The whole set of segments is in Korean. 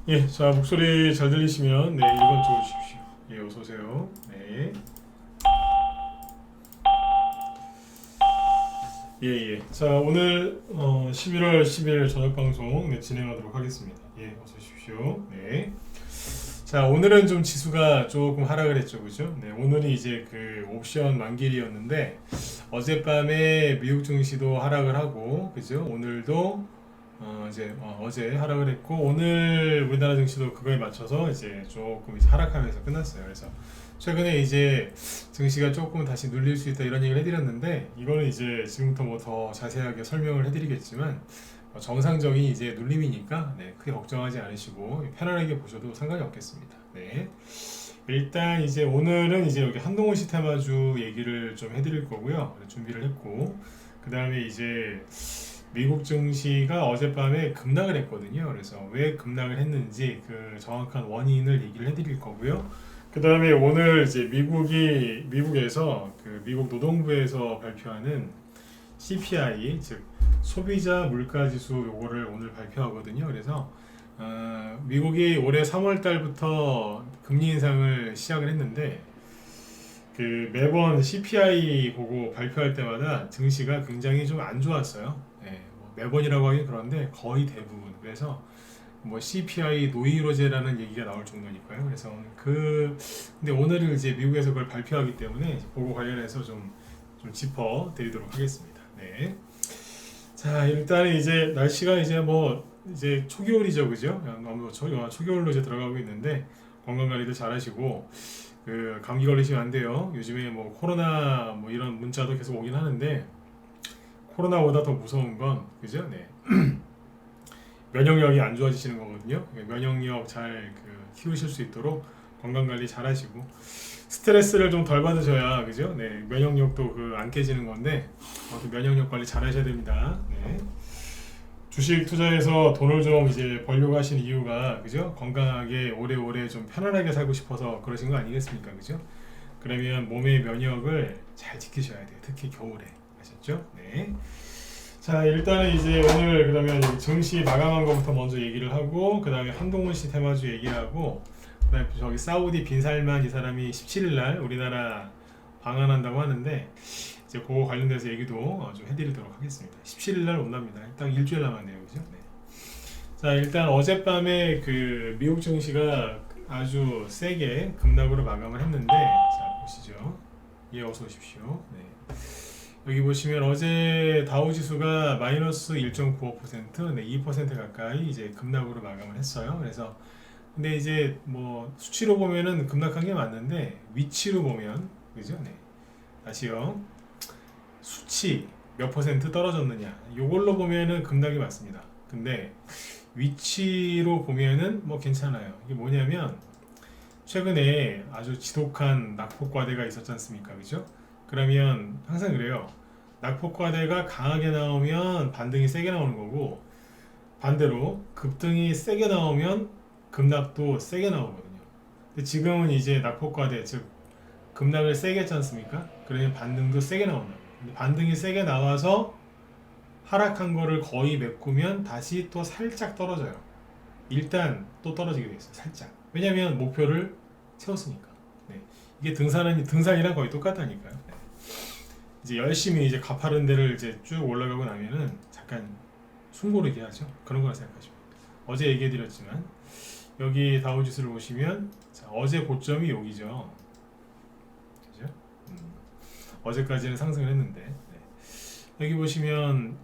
예, 자, 목소리 잘 들리시면, 네, 1번 쪽으로 주십시오. 예, 어서오세요. 네. 예, 예. 자, 오늘, 11월 10일 저녁방송, 네, 진행하도록 하겠습니다. 예, 어서 오십시오. 네. 자, 오늘은 좀 지수가 조금 하락을 했죠, 그죠? 네, 오늘이 이제 그 옵션 만길이었는데, 어젯밤에 미국 증시도 하락을 하고, 그죠? 오늘도 어제 하락을 했고 오늘 우리나라 증시도 그거에 맞춰서 이제 조금 이제 하락하면서 끝났어요. 그래서 최근에 이제 증시가 조금 다시 눌릴 수 있다 이런 얘기를 해드렸는데 이거는 이제 지금부터 뭐 더 자세하게 설명을 해드리겠지만 정상적인 이제 눌림이니까 네, 크게 걱정하지 않으시고 편안하게 보셔도 상관이 없겠습니다. 네. 일단 이제 오늘은 이제 여기 한동훈 시테마주 얘기를 좀 해드릴 거고요. 준비를 했고 그 다음에 이제 미국 증시가 어젯밤에 급락을 했거든요. 그래서 왜 급락을 했는지 그 정확한 원인을 얘기를 해드릴 거고요. 그 다음에 오늘 이제 미국에서 그 미국 노동부에서 발표하는 CPI 즉 소비자 물가지수 요거를 오늘 발표하거든요. 그래서 미국이 올해 3월 달부터 금리 인상을 시작을 했는데 그 매번 CPI 보고 발표할 때마다 증시가 굉장히 좀 안 좋았어요. 네, 뭐 매번이라고 하긴 그런데 거의 대부분. 그래서 뭐 CPI 노이로제라는 얘기가 나올 정도니까요. 그래서 근데 오늘은 이제 미국에서 그걸 발표하기 때문에 보고 관련해서 좀 짚어 드리도록 하겠습니다. 네. 자, 일단 이제 날씨가 이제 뭐 이제 초겨울이죠, 그죠? 너무 초겨울로 이제 들어가고 있는데 건강 관리도 잘 하시고 그 감기 걸리시면 안 돼요. 요즘에 뭐 코로나 뭐 이런 문자도 계속 오긴 하는데 코로나보다 더 무서운 건 그죠? 네. 면역력이 안 좋아지시는 거거든요. 면역력 잘 키우실 수 있도록 건강 관리 잘 하시고 스트레스를 좀 덜 받으셔야 그죠? 네. 면역력도 안 깨지는 건데 면역력 관리 잘 하셔야 됩니다. 네. 주식 투자해서 돈을 좀 이제 벌려고 하신 이유가 그죠? 건강하게 오래오래 좀 편안하게 살고 싶어서 그러신 거 아니겠습니까? 그죠? 그러면 몸의 면역을 잘 지키셔야 돼요. 특히 겨울에. 아셨죠? 네. 자, 일단은 이제 오늘 그러면 증시 마감한 것부터 먼저 얘기를 하고 그다음에 한동훈 씨 테마주 얘기하고 그다음에 저기 사우디 빈 살만 이 사람이 17일 날 우리나라 방한한다고 하는데 이제 그거 관련돼서 얘기도 좀 해드리도록 하겠습니다. 17일 날 온답니다. 딱 일주일 남았네요, 그죠? 네. 자, 일단 어젯밤에 그 미국 증시가 아주 세게 급락으로 마감을 했는데, 자 보시죠. 예, 어서 오십시오. 네. 여기 보시면 어제 다우 지수가 마이너스 1.95%, 네, 2% 가까이 이제 급락으로 마감을 했어요. 그래서 근데 이제 뭐 수치로 보면은 급락한 게 맞는데 위치로 보면 그죠? 네. 다시요. 수치 몇 퍼센트 떨어졌느냐 이걸로 보면은 급락이 맞습니다. 근데 위치로 보면은 뭐 괜찮아요. 이게 뭐냐면 최근에 아주 지독한 낙폭과대가 있었지 않습니까? 그죠? 그러면 항상 그래요. 낙폭과대가 강하게 나오면 반등이 세게 나오는 거고 반대로 급등이 세게 나오면 급락도 세게 나오거든요. 근데 지금은 이제 낙폭과대 즉 급락을 세게 했지 않습니까? 그러면 반등도 세게 나온다. 근데 반등이 세게 나와서 하락한 거를 거의 메꾸면 다시 또 살짝 떨어져요. 일단 또 떨어지게 돼 있어요. 살짝. 왜냐하면 목표를 채웠으니까. 네. 이게 등산이랑 거의 똑같다니까요. 네. 이제 열심히 이제 가파른 데를 이제 쭉 올라가고 나면은 잠깐 숨고르게 하죠. 그런 거라 생각하시면. 어제 얘기해드렸지만 여기 다우지수를 보시면 자, 어제 고점이 여기죠. 그죠? 어제까지는 상승을 했는데 네. 여기 보시면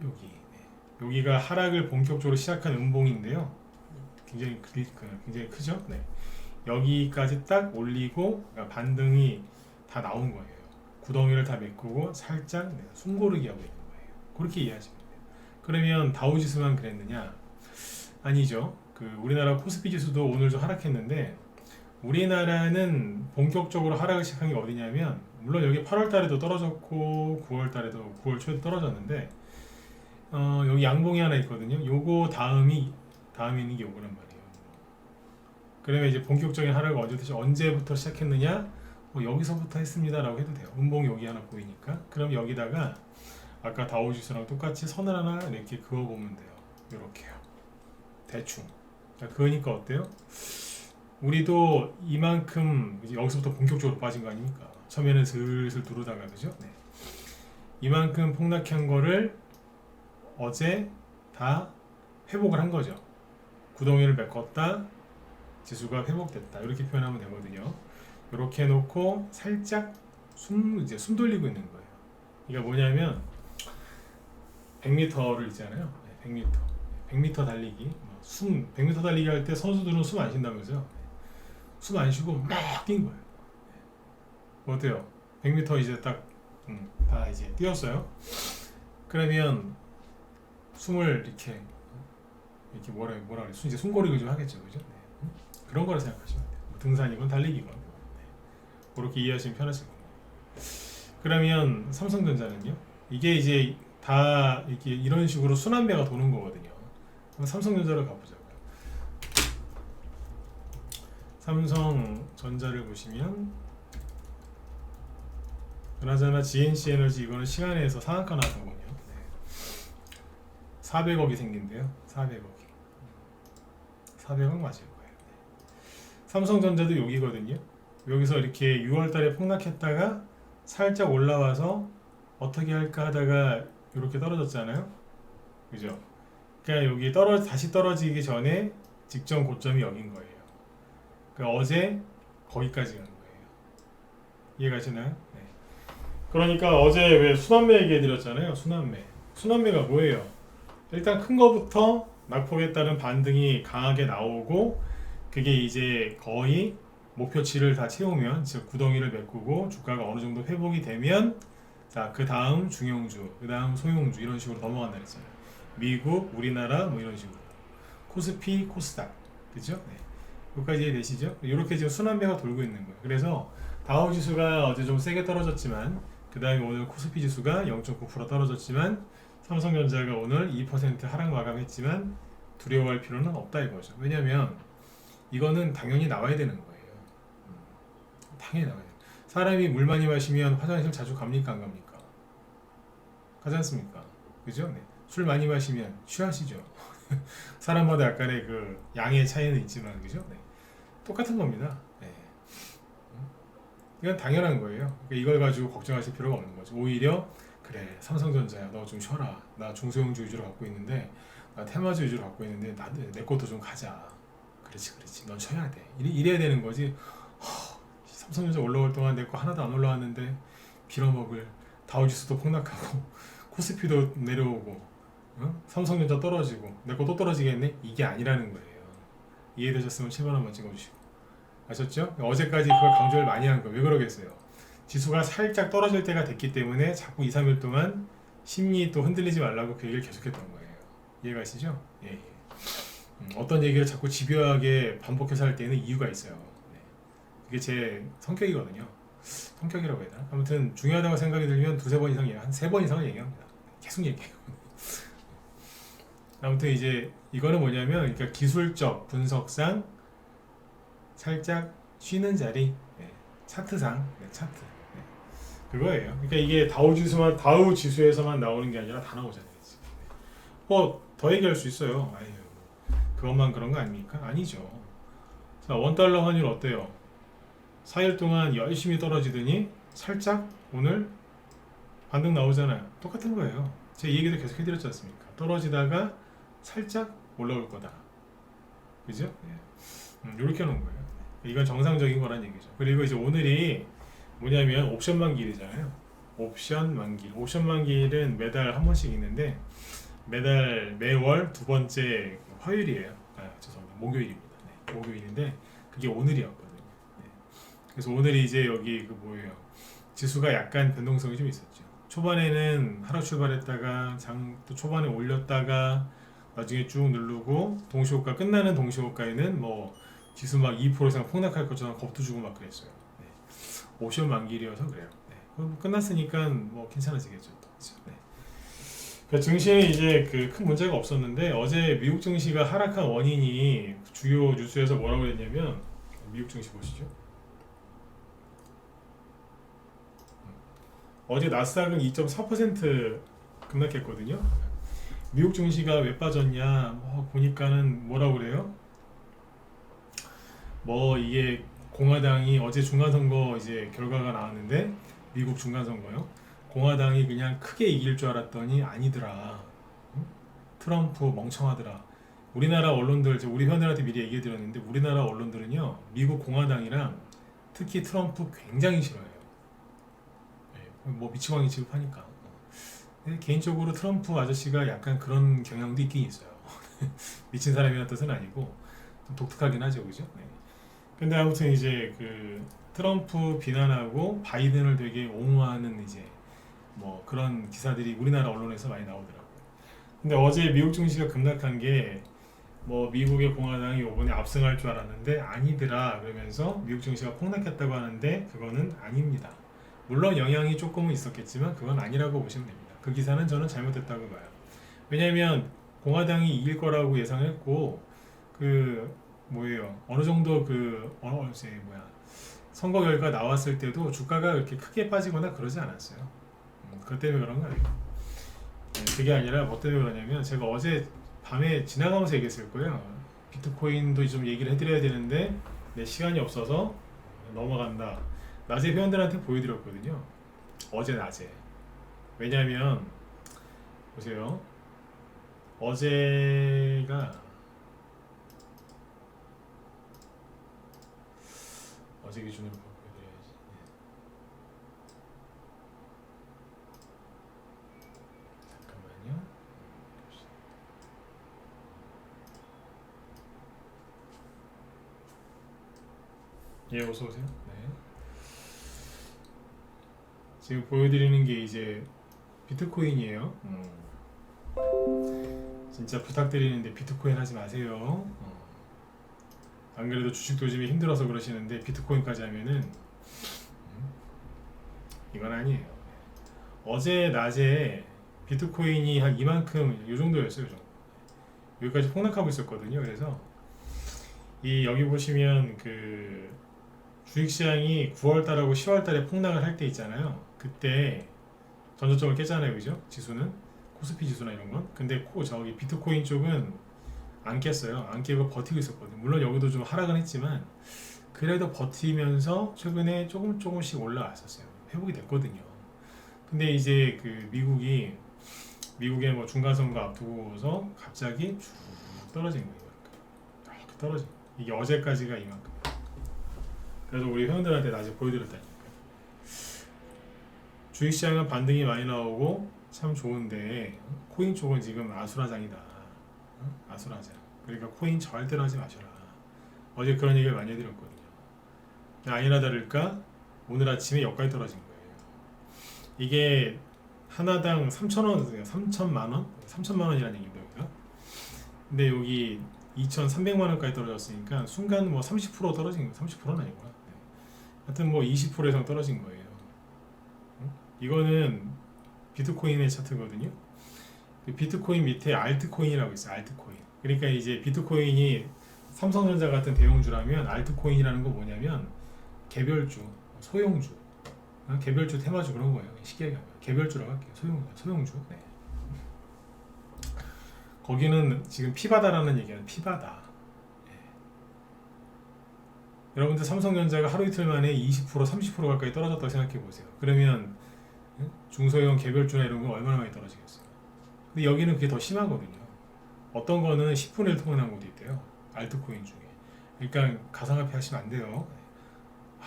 여기가 하락을 본격적으로 시작한 음봉인데요. 굉장히 크죠? 네. 여기까지 딱 올리고 그러니까 반등이 다 나온 거예요. 구덩이를 다 메꾸고 살짝 숨고르기 하고 있는 거예요. 그렇게 이해하시면 돼요. 그러면 다우지수만 그랬느냐? 아니죠. 우리나라 코스피 지수도 오늘 좀 하락했는데 우리나라는 본격적으로 하락을 시작한 게 어디냐면 물론 여기 8월 달에도 떨어졌고 9월 달에도 9월 초에도 떨어졌는데 여기 양봉이 하나 있거든요. 요거 다음이 있는 게 요거란 말이에요. 그러면 이제 본격적인 하락을 언제부터 시작했느냐? 뭐 여기서부터 했습니다라고 해도 돼요. 음봉이 여기 하나 보이니까. 그럼 여기다가 아까 다우지수랑 똑같이 선을 하나 이렇게 그어보면 돼요. 요렇게요. 대충. 그러니까 어때요? 우리도 이만큼 이제 여기서부터 본격적으로 빠진 거 아닙니까? 처음에는 슬슬 누르다가 그죠? 네. 이만큼 폭락한 거를 어제 다 회복을 한 거죠. 구덩이를 메꿨다, 지수가 회복됐다 이렇게 표현하면 되거든요. 이렇게 해놓고 살짝 이제 숨 돌리고 있는 거예요. 이게 뭐냐면 100m를 있잖아요. 100m, 100m 달리기. 100m 달리기 할 때 선수들은 숨 안 쉰다면서요. 숨 안 쉬고 막 뛴 거예요. 어때요? 100m 이제 딱 다 이제 뛰었어요. 그러면 숨을 이렇게 뭐라 그래? 이제 숨고르기 좀 하겠죠, 그죠? 네. 그런 거라 생각하시면 돼요. 뭐 등산이건 달리기건 네. 그렇게 이해하시면 편하실 겁니다. 그러면 삼성전자는요? 이게 이제 다 이렇게 이런 식으로 순환매가 도는 거거든요. 그럼 삼성전자를 가보자고요. 삼성전자를 보시면 그나저나 GNC 에너지 이거는 시간에서 상한가 나왔거든요. 네. 400억이 생긴대요. 400억이. 400억 맞을 거예요. 네. 삼성전자도 여기거든요. 여기서 이렇게 6월달에 폭락했다가 살짝 올라와서 어떻게 할까 하다가 이렇게 떨어졌잖아요. 그죠? 그러니까 여기 다시 떨어지기 전에 직전 고점이 여긴 거예요. 그러니까 어제 거기까지 간 거예요. 이해가시나요? 네. 그러니까 어제 왜 순환매 얘기해드렸잖아요. 순환매가 뭐예요? 일단 큰 거부터 낙폭에 따른 반등이 강하게 나오고 그게 이제 거의 목표치를 다 채우면 즉 구덩이를 메꾸고 주가가 어느 정도 회복이 되면 자, 그 다음 중용주, 그 다음 소용주 이런 식으로 넘어간다 그랬잖아요. 미국, 우리나라 뭐 이런 식으로 코스피, 코스닥 그죠? 네. 여기까지 이해되시죠? 이렇게 지금 순환매가 돌고 있는 거예요. 그래서 다우 지수가 어제 좀 세게 떨어졌지만 그 다음에 오늘 코스피 지수가 0.9% 떨어졌지만 삼성전자가 오늘 2% 하락 마감했지만 두려워할 필요는 없다 이거죠. 왜냐면 이거는 당연히 나와야 되는 거예요. 당연히 나와야 돼요. 사람이 물 많이 마시면 화장실 자주 갑니까 안 갑니까? 가지 않습니까? 그죠? 네. 술 많이 마시면 취하시죠. 사람마다 약간의 그 양의 차이는 있지만 그죠? 네. 똑같은 겁니다. 네. 이건 당연한 거예요. 그러니까 이걸 가지고 걱정하실 필요가 없는 거죠. 오히려 그래 삼성전자야 너 좀 쉬어라. 나 중소형주 위주로 갖고 있는데 나 테마주 위주로 갖고 있는데 내 것도 좀 가자. 그렇지 넌 쉬어야 돼. 이래야 되는 거지. 삼성전자 올라올 동안 내 거 하나도 안 올라왔는데 빌어먹을 다우지수도 폭락하고 코스피도 내려오고 삼성전자 떨어지고 내 거 또 떨어지겠네? 이게 아니라는 거예요. 이해되셨으면 7번 한번 찍어주시고 아셨죠? 어제까지 그걸 강조를 많이 한 거예요. 왜 그러겠어요? 지수가 살짝 떨어질 때가 됐기 때문에 자꾸 2, 3일 동안 심리 또 흔들리지 말라고 그 얘기를 계속했던 거예요. 이해가시죠? 예. 어떤 얘기를 자꾸 집요하게 반복해서 할 때는 이유가 있어요. 네. 그게 제 성격이거든요. 성격이라고 해야 되나? 아무튼 중요하다고 생각이 들면 두세 번 이상 한 세 번 이상은 얘기합니다. 계속 얘기해요. 아무튼 이제 이거는 뭐냐면 그러니까 기술적 분석상 살짝 쉬는 자리 네. 차트상 네, 차트 네. 그거예요. 그러니까 이게 다우 지수에서만 나오는 게 아니라 다 나오잖아요. 더 얘기할 수 있어요. 아유, 그것만 그런 거 아닙니까? 아니죠. 자, 원달러 환율 어때요? 4일 동안 열심히 떨어지더니 살짝 오늘 반등 나오잖아요. 똑같은 거예요. 제 얘기도 계속 해드렸지 않습니까? 떨어지다가 살짝 올라올 거다. 그죠? 네. 이렇게 하는 거예요. 이건 정상적인 거란 얘기죠. 그리고 이제 오늘이 뭐냐면 옵션 만기일이잖아요. 옵션 만기일은 매달 한 번씩 있는데 매월 두 번째 화요일이에요. 죄송합니다. 목요일입니다. 네, 목요일인데 그게 오늘이었거든요. 네. 그래서 오늘이 이제 여기 그 뭐예요? 지수가 약간 변동성이 좀 있었죠. 초반에는 하락 출발했다가 또 초반에 올렸다가 나중에 쭉 누르고 동시호가 끝나는 동시호가에는 뭐 지수 막 2% 이상 폭락할 것처럼 겁도 주고 막 그랬어요. 네. 옵션 만기일이어서 그래요. 네. 그럼 끝났으니까 뭐 괜찮아지겠죠. 또. 네. 그러니까 증시에 이제 그 큰 문제가 없었는데 어제 미국 증시가 하락한 원인이 주요 뉴스에서 뭐라고 했냐면 미국 증시 보시죠. 어제 나스닥은 2.4% 급락했거든요. 미국 증시가 왜 빠졌냐 보니까는 뭐라고 그래요? 뭐 이게 공화당이 어제 중간선거 이제 결과가 나왔는데 미국 중간선거요. 공화당이 그냥 크게 이길 줄 알았더니 아니더라. 응? 트럼프 멍청하더라. 우리나라 언론들, 우리 회원들한테 미리 얘기해 드렸는데 우리나라 언론들은요 미국 공화당이랑 특히 트럼프 굉장히 싫어해요. 네, 뭐 미치광이 취급하니까. 근데 개인적으로 트럼프 아저씨가 약간 그런 경향도 있긴 있어요. 미친 사람이라는 뜻은 아니고 좀 독특하긴 하죠, 그죠? 네. 근데 아무튼 이제 그 트럼프 비난하고 바이든을 되게 옹호하는 이제 뭐 그런 기사들이 우리나라 언론에서 많이 나오더라고요. 근데 어제 미국 증시가 급락한 게 뭐 미국의 공화당이 이번에 압승할 줄 알았는데 아니더라 그러면서 미국 증시가 폭락했다고 하는데 그거는 아닙니다. 물론 영향이 조금은 있었겠지만 그건 아니라고 보시면 됩니다. 그 기사는 저는 잘못됐다고 봐요. 왜냐하면 공화당이 이길 거라고 예상했고 그 뭐예요 어느 정도 이제 선거 결과 나왔을 때도 주가가 그렇게 크게 빠지거나 그러지 않았어요. 그것 때문에 그런 거 아니에요. 그게 아니라 뭐 때문에 그러냐면 제가 어제 밤에 지나가면서 얘기했을 거예요. 비트코인도 좀 얘기를 해드려야 되는데 내 시간이 없어서 넘어간다. 낮에 회원들한테 보여드렸거든요. 어제 낮에. 왜냐면 보세요. 어제가 어제 기준으로 보여드려야지. 잠깐만요. 예, 어서 오세요. 네. 지금 보여드리는 게 이제 비트코인이에요. 진짜 부탁드리는데 비트코인 하지 마세요. 안 그래도 주식도 요즘에 힘들어서 그러시는데 비트코인까지 하면은 이건 아니에요. 어제 낮에 비트코인이 한 이만큼 요 정도였어요. 여기까지 폭락하고 있었거든요. 그래서 이 여기 보시면 그 주식시장이 9월달하고 10월달에 폭락을 할 때 있잖아요. 그때 전저점을 깼잖아요, 그죠? 지수는 코스피 지수나 이런 건. 근데 저기 비트코인 쪽은 안 깼어요. 안 깨고 버티고 있었거든요. 물론 여기도 좀 하락은 했지만 그래도 버티면서 최근에 조금씩 올라왔었어요. 회복이 됐거든요. 근데 이제 그 미국의 뭐 중간선거 앞두고서 갑자기 쭉 떨어진 거예요. 이렇게 떨어진 거예요. 이게 어제까지가 이만큼. 그래서 우리 회원들한테 낮에 보여드렸다니까요. 주식시장은 반등이 많이 나오고 참 좋은데 코인 쪽은 지금 아수라장이다. 아수라장. 그러니까 코인 절대로 하지 마셔라. 어제 그런 얘기를 많이 해드렸거든요. 아니나 다를까 오늘 아침에 여기까지 떨어진 거예요. 이게 하나당 3,000원, 3천만 원? 3천만 원이라는 얘기입니다. 여기가. 근데 여기 2,300만 원까지 떨어졌으니까 순간 뭐 30% 떨어진 거, 30%는 아니구나. 하여튼 뭐 20% 이상 떨어진 거예요. 이거는 비트코인의 차트거든요. 비트코인 밑에 알트코인이라고 있어요. 알트코인. 그러니까 이제 비트코인이 삼성전자 같은 대형주라면 알트코인이라는 건 뭐냐면 개별주, 소형주, 개별주, 테마주 그런 거예요. 쉽게 얘기하면 개별주라고 할게요. 소형주. 네. 거기는 지금 피바다라는 얘기는 피바다. 네. 여러분들 삼성전자가 하루 이틀 만에 20% 30% 가까이 떨어졌다고 생각해 보세요. 그러면 중소형 개별주나 이런 건 얼마나 많이 떨어지겠어요. 근데 여기는 그게 더 심하거든요. 어떤 거는 10분의 1 통화난 것도 있대요. 알트코인 중에. 그러니까 가상화폐 하시면 안 돼요.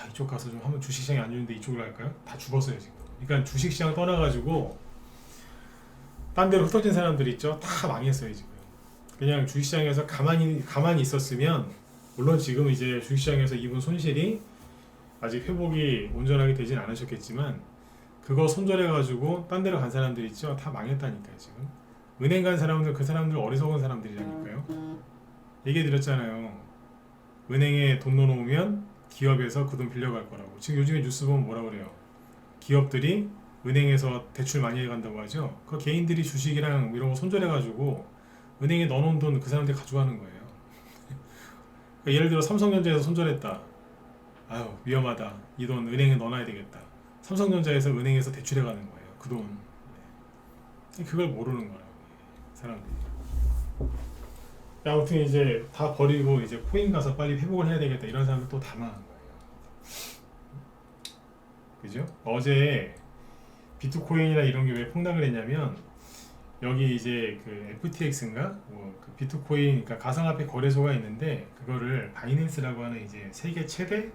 이쪽 가서 좀 한번 주식시장이 안 좋은데 이쪽으로 갈까요? 다 죽었어요 지금. 그러니까 주식시장 떠나가지고 딴 데로 흩어진 사람들 있죠? 다 망했어요 지금. 그냥 주식시장에서 가만히 있었으면 물론 지금 이제 주식시장에서 입은 손실이 아직 회복이 온전하게 되진 않으셨겠지만 그거 손절해가지고 딴 데로 간 사람들 있죠? 다 망했다니까요 지금. 은행 간 사람들 그 사람들 어리석은 사람들이라니까요. 얘기해드렸잖아요. 은행에 돈 넣어놓으면 기업에서 그 돈 빌려갈 거라고. 지금 요즘에 뉴스 보면 뭐라 그래요? 기업들이 은행에서 대출 많이 해간다고 하죠. 그 개인들이 주식이랑 이런 거 손절해가지고 은행에 넣어놓은 돈 그 사람들이 가져가는 거예요. 그러니까 예를 들어 삼성전자에서 손절했다. 아유 위험하다. 이 돈 은행에 넣어놔야 되겠다. 삼성전자에서 은행에서 대출해가는 거예요. 그 돈. 그걸 모르는 거라고 사람들이. 아무튼 이제 다 버리고 이제 코인 가서 빨리 회복을 해야 되겠다 이런 사람들 또 다 망한 거예요. 그죠? 어제 비트코인이나 이런 게 왜 폭락을 했냐면 여기 이제 그 FTX인가 뭐그 비트코인 그러니까 가상화폐 거래소가 있는데 그거를 바이낸스라고 하는 이제 세계 최대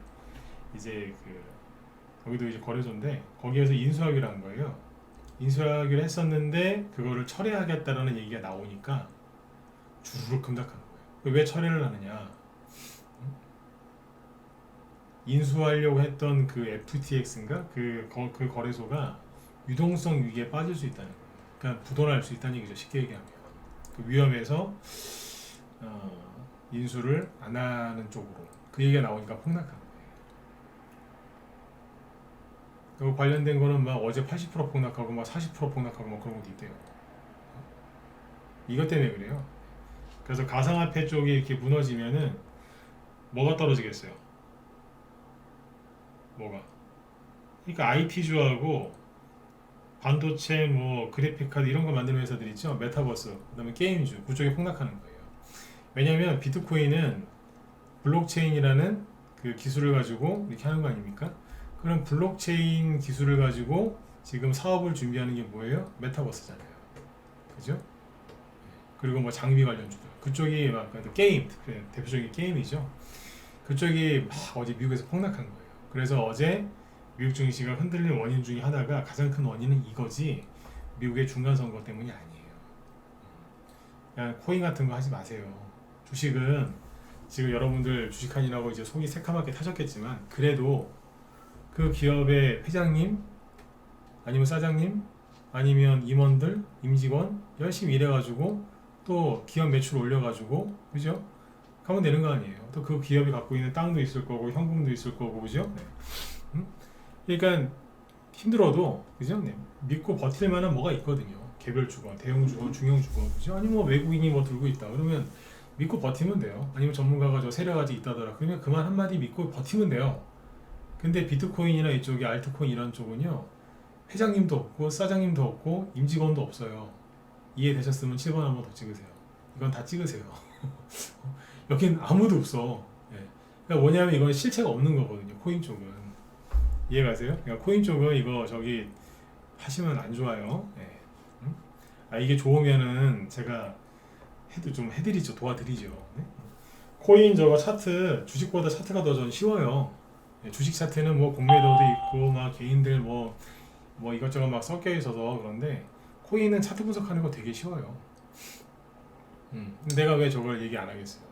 이제 그 거기도 이제 거래소인데 거기에서 인수하기로 한 거예요. 인수하기로 했었는데 그거를 철회하겠다라는 얘기가 나오니까 주르륵 급락하는 거예요. 왜 철회를 하느냐? 인수하려고 했던 그 FTX인가 그 거래소가 유동성 위기에 빠질 수 있다는 거예요. 그러니까 부도날 수 있다는 얘기죠. 쉽게 얘기하면 그 위험에서 인수를 안 하는 쪽으로 그 얘기가 나오니까 폭락한 거예요. 그 관련된 거는 막 어제 80% 폭락하고 막 40% 폭락하고 뭐 그런 것도 있대요. 이것 때문에 그래요. 그래서 가상화폐 쪽이 이렇게 무너지면은 뭐가 떨어지겠어요? 뭐가? 그러니까 IP주하고 반도체 뭐 그래픽카드 이런 거 만드는 회사들 있죠. 메타버스, 그다음에 게임주 그쪽에 폭락하는 거예요. 왜냐하면 비트코인은 블록체인이라는 그 기술을 가지고 이렇게 하는 거 아닙니까? 그럼 블록체인 기술을 가지고 지금 사업을 준비하는 게 뭐예요? 메타버스잖아요. 그죠? 그리고 뭐 장비 관련주들 그쪽이 막 게임 대표적인 게임이죠. 그쪽이 막 어제 미국에서 폭락한 거예요. 그래서 어제 미국 증시가 흔들리는 원인 중에 하나가 가장 큰 원인은 이거지 미국의 중간 선거 때문이 아니에요. 그냥 코인 같은 거 하지 마세요. 주식은 지금 여러분들 주식한이라고 이제 속이 새카맣게 타셨겠지만 그래도 그 기업의 회장님 아니면 사장님 아니면 임원들 임직원 열심히 일해가지고 또 기업 매출 올려가지고 그죠? 가면 되는 거 아니에요. 또 그 기업이 갖고 있는 땅도 있을 거고 현금도 있을 거고 그죠? 네. 그러니까 힘들어도 그죠? 네. 믿고 버틸 만한 뭐가 있거든요. 개별 주거, 대형 주거, 중형 주거 그죠? 아니면 뭐 외국인이 뭐 들고 있다 그러면 믿고 버티면 돼요. 아니면 전문가가 저 세력아지 있다더라 그러면 그만 한마디 믿고 버티면 돼요. 근데 비트코인이나 이쪽에 알트코인 이런 쪽은요 회장님도 없고 사장님도 없고 임직원도 없어요. 이해되셨으면 7번 한번 더 찍으세요. 이건 다 찍으세요. 여긴 아무도 없어. 예. 그러니까 뭐냐면 이건 실체가 없는 거거든요. 코인 쪽은 이해가세요? 그러니까 코인 쪽은 이거 저기 하시면 안 좋아요. 예. 응? 아 이게 좋으면은 제가 해도 좀 해드리죠. 도와드리죠. 네? 코인 저거 차트 주식보다 차트가 더 전 쉬워요. 예, 주식 차트는 뭐 공매도도 있고 막 개인들 뭐 이것저것 막 섞여 있어서 그런데 코인은 차트 분석하는 거 되게 쉬워요. 내가 왜 저걸 얘기 안 하겠어요?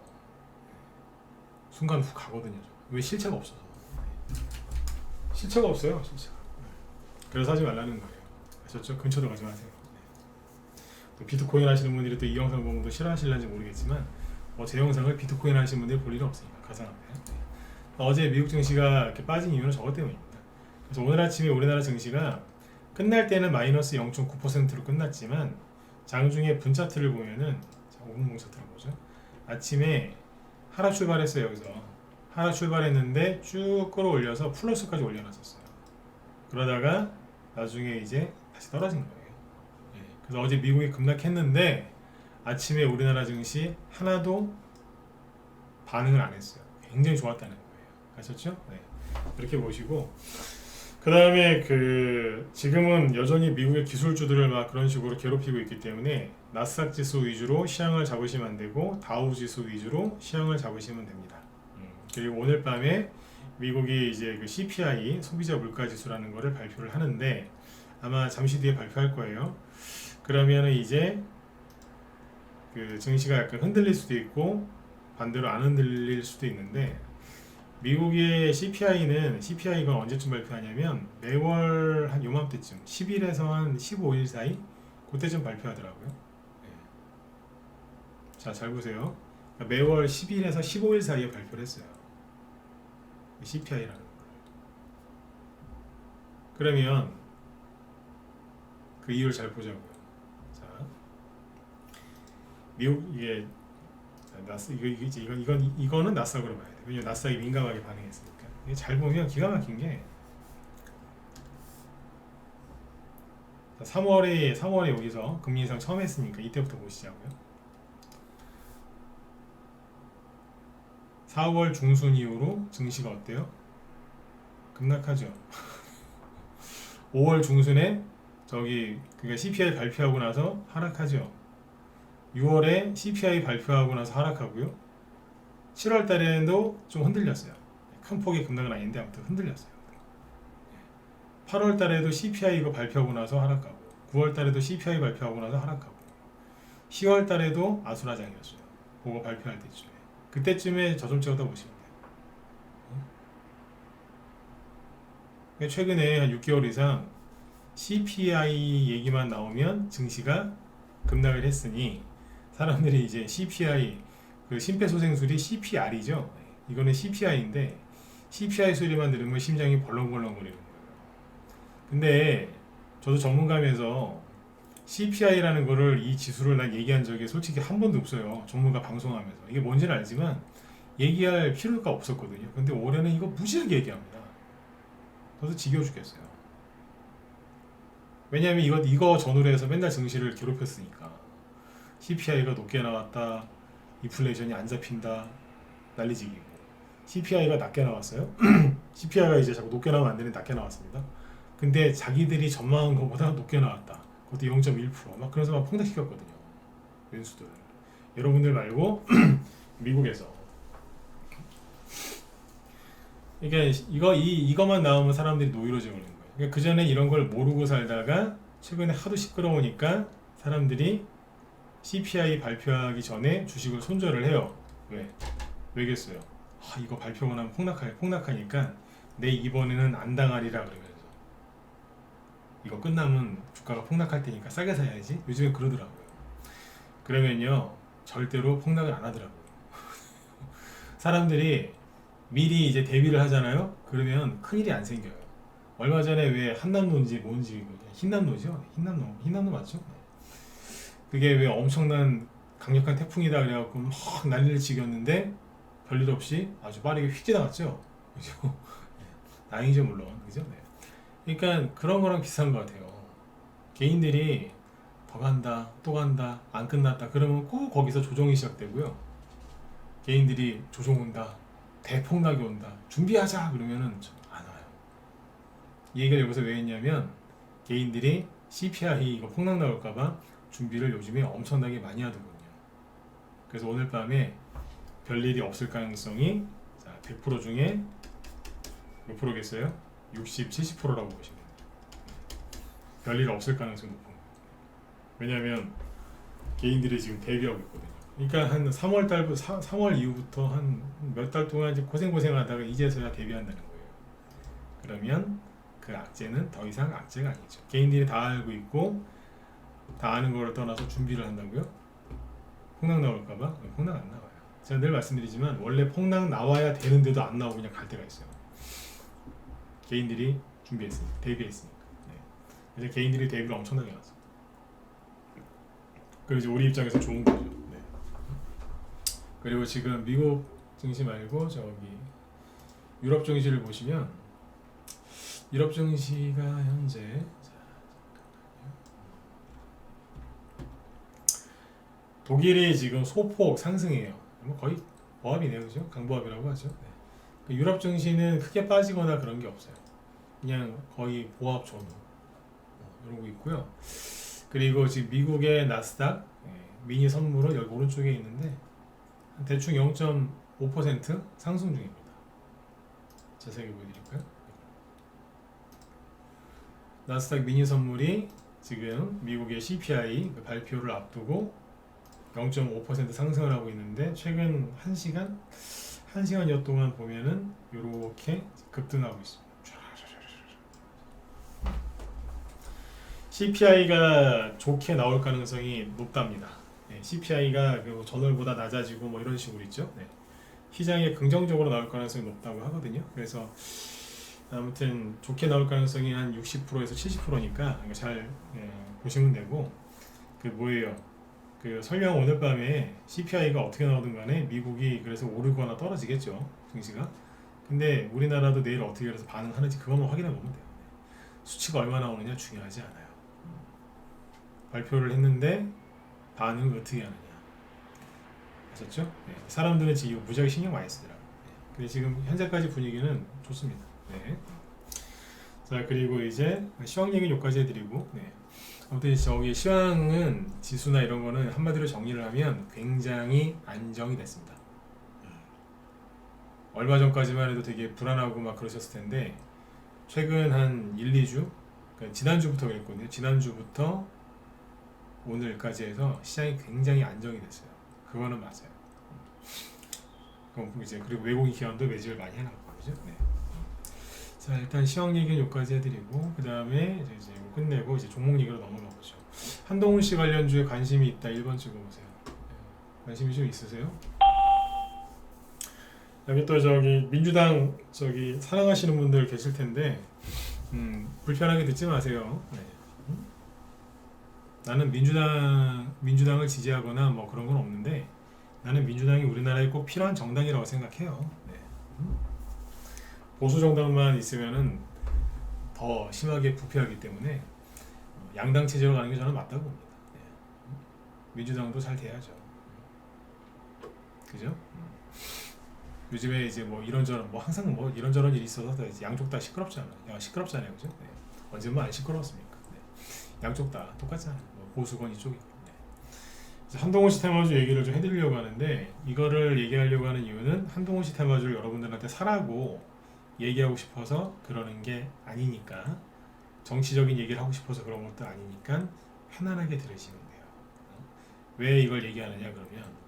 순간 훅 가거든요. 왜 실체가 없어서. 실체가 없어요, 실체가. 그래서 하지 말라는 거예요. 아셨죠? 근처도 가지 마세요. 또 비트코인 하시는 분들이 또 이 영상 보면 또 싫어하실는지 모르겠지만 제 영상을 비트코인 하시는 분들이 볼 일은 없으니까 가상화폐. 어제 미국 증시가 이렇게 빠진 이유는 저것 때문입니다. 그래서 오늘 아침에 우리나라 증시가 끝날 때는 마이너스 0.9%로 끝났지만 장중에 분 차트를 보면은 5분봉 차트를 보죠. 아침에 하락 출발했어요. 여기서 하락 출발했는데 쭉 끌어올려서 플러스까지 올려놨었어요. 그러다가 나중에 이제 다시 떨어진 거예요. 예, 그래서 어제 미국이 급락했는데 아침에 우리나라 증시 하나도 반응을 안 했어요. 굉장히 좋았다는 거예요. 아셨죠? 네. 이렇게 보시고 그 다음에 지금은 여전히 미국의 기술주들을 막 그런 식으로 괴롭히고 있기 때문에 나스닥 지수 위주로 시향을 잡으시면 안 되고 다우 지수 위주로 시향을 잡으시면 됩니다. 그리고 오늘 밤에 미국이 이제 그 CPI 소비자 물가 지수라는 거를 발표를 하는데 아마 잠시 뒤에 발표할 거예요. 그러면 이제 그 증시가 약간 흔들릴 수도 있고 반대로 안 흔들릴 수도 있는데 미국의 CPI가 언제쯤 발표하냐면 매월 한 요맘때쯤 10일에서 한 15일 사이 그때쯤 발표하더라고요. 네. 자, 잘 보세요. 매월 10일에서 15일 사이에 발표를 했어요. CPI라는 걸. 그러면 그 이유를 잘 보자고요. 자, 미국 이게 이거는 나스닥으로 봐야 돼. 왜냐면 나스닥이 민감하게 반응했으니까. 이게 잘 보면 기가 막힌 게 3월에 여기서 금리 인상 처음 했으니까 이때부터 보시자고요. 4월 중순 이후로 증시가 어때요? 급락하죠. 5월 중순에 그러니까 CPI 발표하고 나서 하락하죠. 6월에 CPI 발표하고 나서 하락하고요. 7월 달에도 좀 흔들렸어요. 큰 폭의 급락은 아닌데 아무튼 흔들렸어요. 8월 달에도 CPI 이거 발표하고 나서 하락하고 9월 달에도 CPI 발표하고 나서 하락하고 10월 달에도 아수라장이었어요. 그거 발표할 때쯤에. 그때쯤에 저점 찍었다 보시면 돼요. 최근에 한 6개월 이상 CPI 얘기만 나오면 증시가 급락을 했으니 사람들이 이제 CPI 그 심폐소생술이 CPR이죠. 이거는 CPI인데 CPI 소리만 들으면 심장이 벌렁벌렁거리는 거예요. 근데 저도 전문가면서 CPI라는 거를 이 지수를 난 얘기한 적이 솔직히 한 번도 없어요. 전문가 방송하면서. 이게 뭔지는 알지만 얘기할 필요가 없었거든요. 근데 올해는 이거 무지하게 얘기합니다. 저도 지겨워 죽겠어요. 왜냐하면 이거 전후로 해서 맨날 증시를 괴롭혔으니까. CPI가 높게 나왔다. 인플레이션이 안 잡힌다. 난리지기고. CPI가 낮게 나왔어요. CPI가 이제 자꾸 높게 나오면 안 되는데 낮게 나왔습니다. 근데 자기들이 전망한 것보다 높게 나왔다. 그것도 0.1%. 그래서 막 폭락시켰거든요. 연수들. 여러분들 말고 미국에서. 이게 이거만 나오면 사람들이 노이로제 걸리는 거예요. 그러니까 그 전에 이런 걸 모르고 살다가 최근에 하도 시끄러우니까 사람들이 CPI 발표하기 전에 주식을 손절을 해요. 왜? 왜겠어요? 이거 발표가 나면 폭락하니까 내 이번에는 안 당하리라 그러면서 이거 끝나면 주가가 폭락할 테니까 싸게 사야지. 요즘엔 그러더라고요. 그러면요 절대로 폭락을 안 하더라고요. 사람들이 미리 이제 대비를 하잖아요. 그러면 큰일이 안 생겨요. 얼마 전에 왜 한남노인지 뭔지 흰남노죠? 흰남노 맞죠? 그게 왜 엄청난 강력한 태풍이다 그래갖고 막 난리를 치겼는데 별일 없이 아주 빠르게 휙 지나갔죠. 그죠? 다행이죠 물론. 그죠? 네. 그러니까 그런 거랑 비슷한 것 같아요. 개인들이 더 간다, 또 간다, 안 끝났다 그러면 꼭 거기서 조정이 시작되고요. 개인들이 조정 온다, 대폭락이 온다, 준비하자 그러면은 안 와요. 이 얘기를 여기서 왜 했냐면 개인들이 CPI 이거 폭락 나올까봐 준비를 요즘에 엄청나게 많이 하더군요. 그래서 오늘 밤에 별일이 없을 가능성이 100% 중에 몇 프로겠어요? 60, 70%라고 보시면 돼요. 별일 없을 가능성이 높은 거예요. 왜냐하면 개인들이 지금 대비하고 있거든요. 그러니까 한 3월 이후부터 한 몇 달 동안 이제 고생하다가 이제서야 대비한다는 거예요. 그러면 그 악재는 더 이상 악재가 아니죠. 개인들이 다 알고 있고 다 아는 거를 떠나서 준비를 한다고요? 폭락 나올까봐? 폭락 안 나와요. 제가 늘 말씀드리지만 원래 폭락 나와야 되는데도 안 나오고 그냥 갈 때가 있어요. 개인들이 준비했으니까, 대비했으니까. 네. 그래서 개인들이 대비를 엄청나게 해놨어요. 그리고 이제 우리 입장에서 좋은 거죠. 네. 그리고 지금 미국 증시 말고 유럽 증시를 보시면 유럽 증시가 현재 독일이 지금 소폭 상승해요. 거의 보합이네요, 그죠? 강보합이라고 하죠. 네. 유럽 증시는 크게 빠지거나 그런 게 없어요. 그냥 거의 보합 전후 이러고 있고요. 그리고 지금 미국의 나스닥 미니 선물은 여기 오른쪽에 있는데 대충 0.5% 상승 중입니다. 자세하게 보여드릴까요? 나스닥 미니 선물이 지금 미국의 CPI 발표를 앞두고 0.5% 상승을 하고 있는데 최근 1시간여 동안 보면은 이렇게 급등하고 있습니다. CPI가 좋게 나올 가능성이 높답니다. 네, CPI가 전월보다 낮아지고 뭐 이런 식으로 있죠. 네. 시장에 긍정적으로 나올 가능성이 높다고 하거든요. 그래서 아무튼 좋게 나올 가능성이 한 60%에서 70%니까 잘 보시면 되고 뭐예요? 설령 오늘 밤에 CPI가 어떻게 나오든 간에 미국이 그래서 오르거나 떨어지겠죠. 증시가. 근데 우리나라도 내일 어떻게 해서 반응하는지 그것만 확인해 보면 돼요. 수치가 얼마 나오느냐 중요하지 않아요. 발표를 했는데 반응을 어떻게 하느냐. 아셨죠? 네. 사람들은 지금 무지하게 신경 많이 쓰더라고요. 근데 지금 현재까지 분위기는 좋습니다. 네. 자, 그리고 이제 시황 얘기는 여기까지 해드리고, 네. 아무튼 저기 시황은 지수나 이런 거는 한마디로 정리를 하면 굉장히 안정이 됐습니다. 얼마 전까지만 해도 되게 불안하고 막 그러셨을 텐데 최근 한 1, 2주, 그러니까 지난주부터 그랬거든요. 지난주부터 오늘까지 해서 시장이 굉장히 안정이 됐어요. 그거는 맞아요. 그럼 이제 그리고 외국인 기관도 매집을 많이 해놨고, 그죠? 네. 자, 일단 시황 얘기는 여기까지 해드리고 그 다음에 이제 이거 끝내고 이제 종목 얘기로 넘어가 보죠. 한동훈 씨 관련주에 관심이 있다. 1번 찍어보세요. 네. 관심이 좀 있으세요? 여기 또 저기 민주당 저기 사랑하시는 분들 계실 텐데 불편하게 듣지 마세요. 네. 나는 민주당을 지지하거나 뭐 그런 건 없는데 나는 민주당이 우리나라에 꼭 필요한 정당이라고 생각해요. 네. 보수 정당만 있으면은 더 심하게 부패하기 때문에 양당 체제로 가는 게 저는 맞다고 봅니다. 네. 민주당도 잘 돼야죠. 그죠? 요즘에 이제 뭐 이런저런 뭐 항상 뭐 이런저런 일이 있어서 양쪽 다 시끄럽잖아요. 시끄럽잖아요, 그죠? 네. 언제 뭐 안 시끄러웠습니까? 네. 양쪽 다 똑같잖아요. 뭐 보수건 이쪽이고. 네. 한동훈 씨 테마주 얘기를 좀 해드리려고 하는데 이거를 얘기하려고 하는 이유는 한동훈 씨 테마주를 여러분들한테 사라고 얘기하고 싶어서 그러는 게 아니니까 정치적인 얘기를 하고 싶어서 그런 것도 아니니까 편안하게 들으시면 돼요. 왜 이걸 얘기하느냐 그러면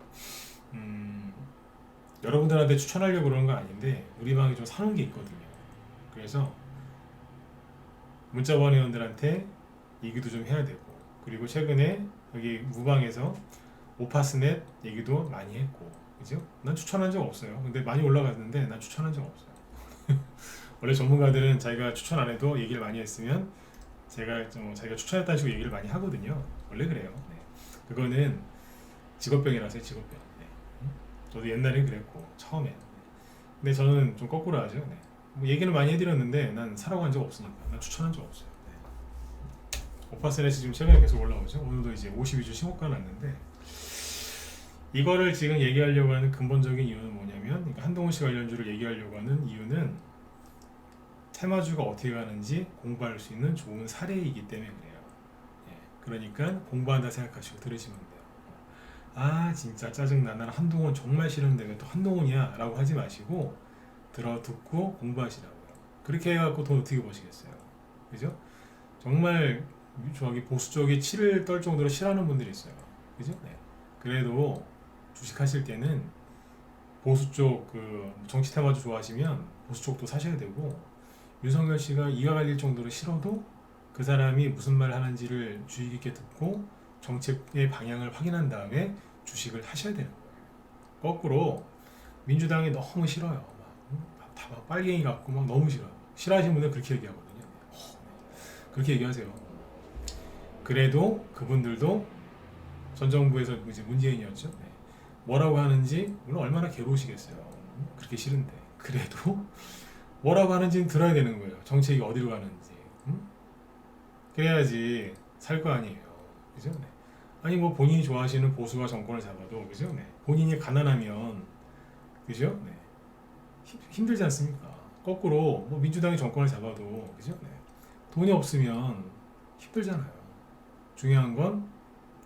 여러분들한테 추천하려고 그러는 건 아닌데 우리 방에 좀 사놓은 게 있거든요. 그래서 문자번 회원들한테 얘기도 좀 해야 되고 그리고 최근에 여기 무방에서 오파스넷 얘기도 많이 했고 그죠? 난 추천한 적 없어요. 근데 많이 올라갔는데 난 추천한 적 없어요. 원래 전문가들은 자기가 추천 안 해도 얘기를 많이 했으면 자기가 추천했다는 식으로 얘기를 많이 하거든요. 원래 그래요. 네. 그거는 직업병이라서요. 직업병. 네. 저도 옛날엔 그랬고 처음엔. 근데 저는 좀 거꾸로 하죠. 네. 뭐 얘기를 많이 해드렸는데 난 사라고 한 적 없으니까 난 추천한 적 없어요. 네. 오파스넷이 지금 최근에 계속 올라오죠. 오늘도 이제 52주 신고가 났는데 이거를 지금 얘기하려고 하는 근본적인 이유는 뭐냐면 그러니까 한동훈 씨 관련주를 얘기하려고 하는 이유는 테마주가 어떻게 가는지 공부할 수 있는 좋은 사례이기 때문에 그래요. 예, 그러니까 공부한다 생각하시고 들으시면 돼요. 아 진짜 짜증나. 나는 한동훈 정말 싫은데 왜 또 한동훈이야? 라고 하지 마시고 듣고 공부하시라고요. 그렇게 해갖고 돈 어떻게 버시겠어요? 그죠? 정말 저기 보수 쪽에 치를 떨 정도로 싫어하는 분들이 있어요. 그죠? 네. 그래도 주식하실 때는 보수 쪽 그 정치 테마주 좋아하시면 보수 쪽도 사셔야 되고 윤석열 씨가 이가 갈릴 정도로 싫어도 그 사람이 무슨 말 하는지를 주의 깊게 듣고 정책의 방향을 확인한 다음에 주식을 하셔야 되는 거예요. 거꾸로 민주당이 너무 싫어요. 막 빨갱이 같고 막 너무 싫어요. 싫어하시는 분들 그렇게 얘기하거든요. 그렇게 얘기하세요. 그래도 그분들도 전 정부에서 이제 문재인이었죠. 네. 뭐라고 하는지 물론 얼마나 괴로우시겠어요. 그렇게 싫은데 그래도 뭐라고 하는지는 들어야 되는 거예요. 정책이 어디로 가는지. 그래야지 살 거 아니에요. 그죠? 네. 아니 뭐 본인이 좋아하시는 보수가 정권을 잡아도 그죠? 네. 본인이 가난하면 그죠? 네. 힘들지 않습니까? 거꾸로 뭐 민주당이 정권을 잡아도 그죠? 네. 돈이 없으면 힘들잖아요. 중요한 건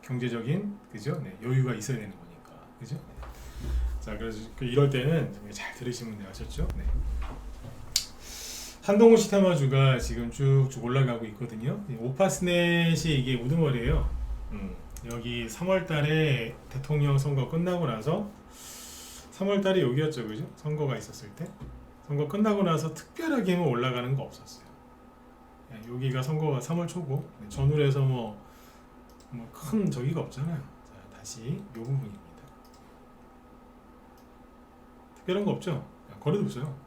경제적인 그죠? 네. 여유가 있어야 되는 거니까 그죠? 네. 자 그래서 이럴 때는 잘 들으시면 돼요. 아셨죠? 네. 한동훈 씨 테마주가 지금 쭉쭉 올라가고 있거든요. 오파스넷이 이게 우두머리예요. 여기 3월달에 대통령 선거 끝나고 나서 3월달에 여기였죠, 그죠? 선거가 있었을 때 선거 끝나고 나서 특별하게 뭐 올라가는 거 없었어요. 여기가 선거가 3월 초고 전후에서 뭐 큰 저기가 없잖아요. 자, 다시 요 부분입니다. 특별한 거 없죠? 거래도 없어요.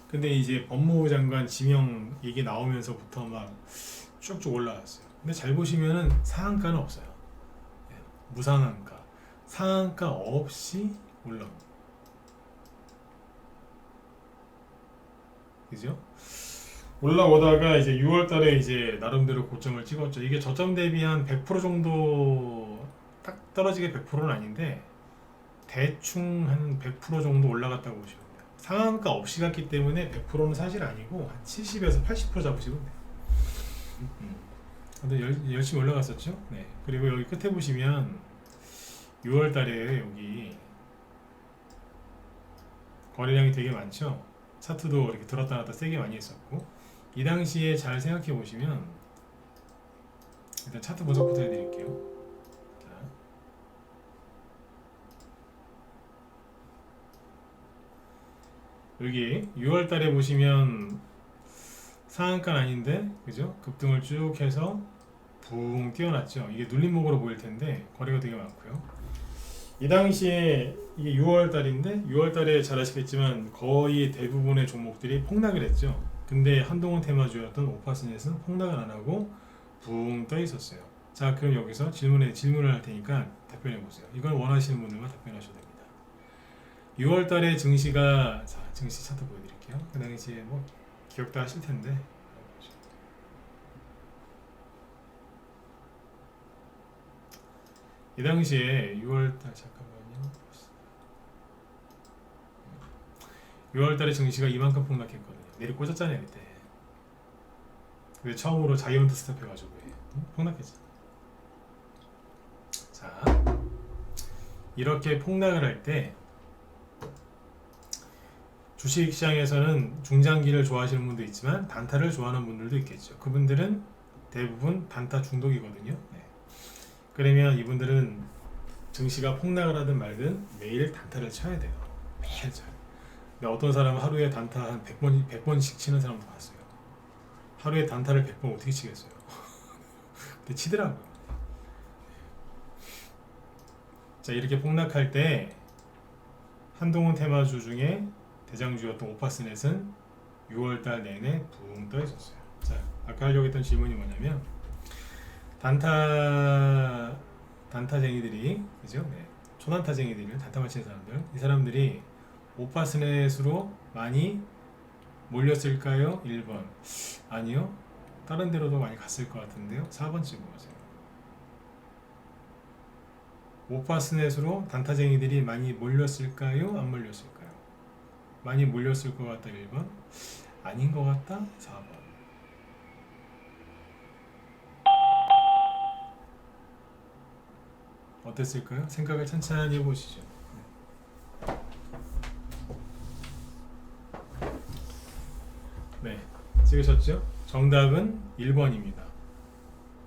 근데 이제 법무부 장관 지명 얘기 나오면서부터 막 쭉쭉 올라왔어요. 근데 잘 보시면은 상한가는 없어요. 무상한가, 상한가 없이 올라옵니다. 그죠? 올라오다가 이제 6월달에 이제 나름대로 고점을 찍었죠. 이게 저점 대비 한 100% 정도 딱 떨어지게 100%는 아닌데 대충 한 100% 정도 올라갔다고 보시면 돼요. 상한가 없이 갔기 때문에 100%는 사실 아니고 한 70에서 80% 잡으시면 돼요. 근데 열심히 올라갔었죠. 네. 그리고 여기 끝에 보시면 6월 달에 여기 거래량이 되게 많죠. 차트도 이렇게 들었다 놨다 세게 많이 했었고, 이 당시에 잘 생각해 보시면, 일단 차트 분석부터 해드릴게요. 자, 여기 6월 달에 보시면 상한가는 아닌데, 그죠? 급등을 쭉 해서 붕 뛰어났죠. 이게 눌림목으로 보일 텐데 거래가 되게 많고요. 이 당시에 이게 6월 달인데 6월 달에 잘 아시겠지만 거의 대부분의 종목들이 폭락을 했죠. 근데 한동훈 테마주였던 오파스넷은 폭락을 안 하고 붕 떠 있었어요. 자, 그럼 여기서 질문을 할 테니까 답변해 보세요. 이건 원하시는 분들만 답변하셔도 됩니다. 6월 달에 증시가, 자, 증시 차트 보여드릴게요. 그 당시에 뭐 기억도 하실 텐데, 이 당시에 6월달, 잠깐만요, 6월달에 증시가 이만큼 폭락했거든요. 내리 꽂았잖아요 그때. 근데 처음으로 자이언트 스텝 해가지고 폭락했죠. 자, 이렇게 폭락을 할 때 주식시장에서는 중장기를 좋아하시는 분도 있지만 단타를 좋아하는 분들도 있겠죠. 그분들은 대부분 단타 중독이거든요. 네. 그러면 이분들은 증시가 폭락을 하든 말든 매일 단타를 쳐야 돼요. 매일 쳐요. 근데 어떤 사람은 하루에 단타 한 100번씩 치는 사람도 봤어요. 하루에 단타를 100번 어떻게 치겠어요? 근데 치더라고요. 자, 이렇게 폭락할 때 한동훈 테마주 중에 대장주였던 오파스넷은 6월달 내내 붕 떠 있었어요. 자, 아까 하려고 했던 질문이 뭐냐면 단타쟁이들이, 그죠? 네. 초단타쟁이들이, 단타만 치는 사람들, 이 사람들이 오파스넷으로 많이 몰렸을까요? 1번. 아니요. 다른 데로도 많이 갔을 것 같은데요. 4번 찍어보세요. 오파스넷으로 단타쟁이들이 많이 몰렸을까요? 안 몰렸을까요? 많이 몰렸을 것 같다. 1번. 아닌 것 같다. 4번. 어땠을까요? 생각을 천천히 해보시죠. 네, 찍으셨죠? 정답은 1번입니다.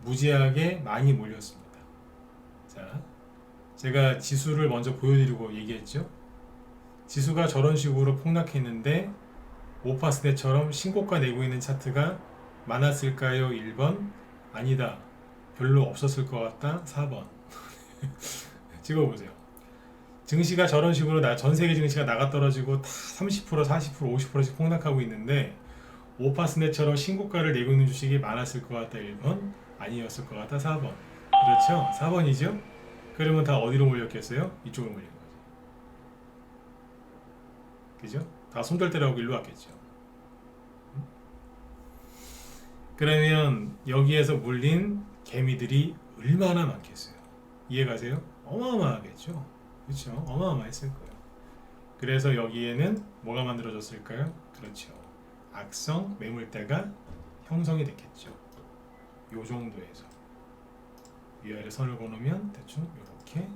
무지하게 많이 몰렸습니다. 자, 제가 지수를 먼저 보여드리고 얘기했죠? 지수가 저런 식으로 폭락했는데 오파스넷처럼 신고가 내고 있는 차트가 많았을까요? 1번. 아니다. 별로 없었을 것 같다. 4번. 찍어보세요. 증시가 저런 식으로 전 세계 증시가 나가 떨어지고 다 30%, 40%, 50%씩 폭락하고 있는데 오파스넷처럼 신고가를 내고 있는 주식이 많았을 것 같다. 1번. 아니었을 것 같다. 4번. 그렇죠? 4번이죠? 그러면 다 어디로 몰렸겠어요? 이쪽으로 몰린 거지. 그죠? 다 손절대라고 일로 왔겠죠. 그러면 여기에서 물린 개미들이 얼마나 많겠어요? 이해가세요? 어마어마하겠죠? 그렇죠? 어마어마했을 거예요. 그래서 여기에는 뭐가 만들어졌을까요? 그렇죠. 악성 매물대가 형성이 됐겠죠. 요 정도에서 위아래 선을 그어놓으면 대충 이렇게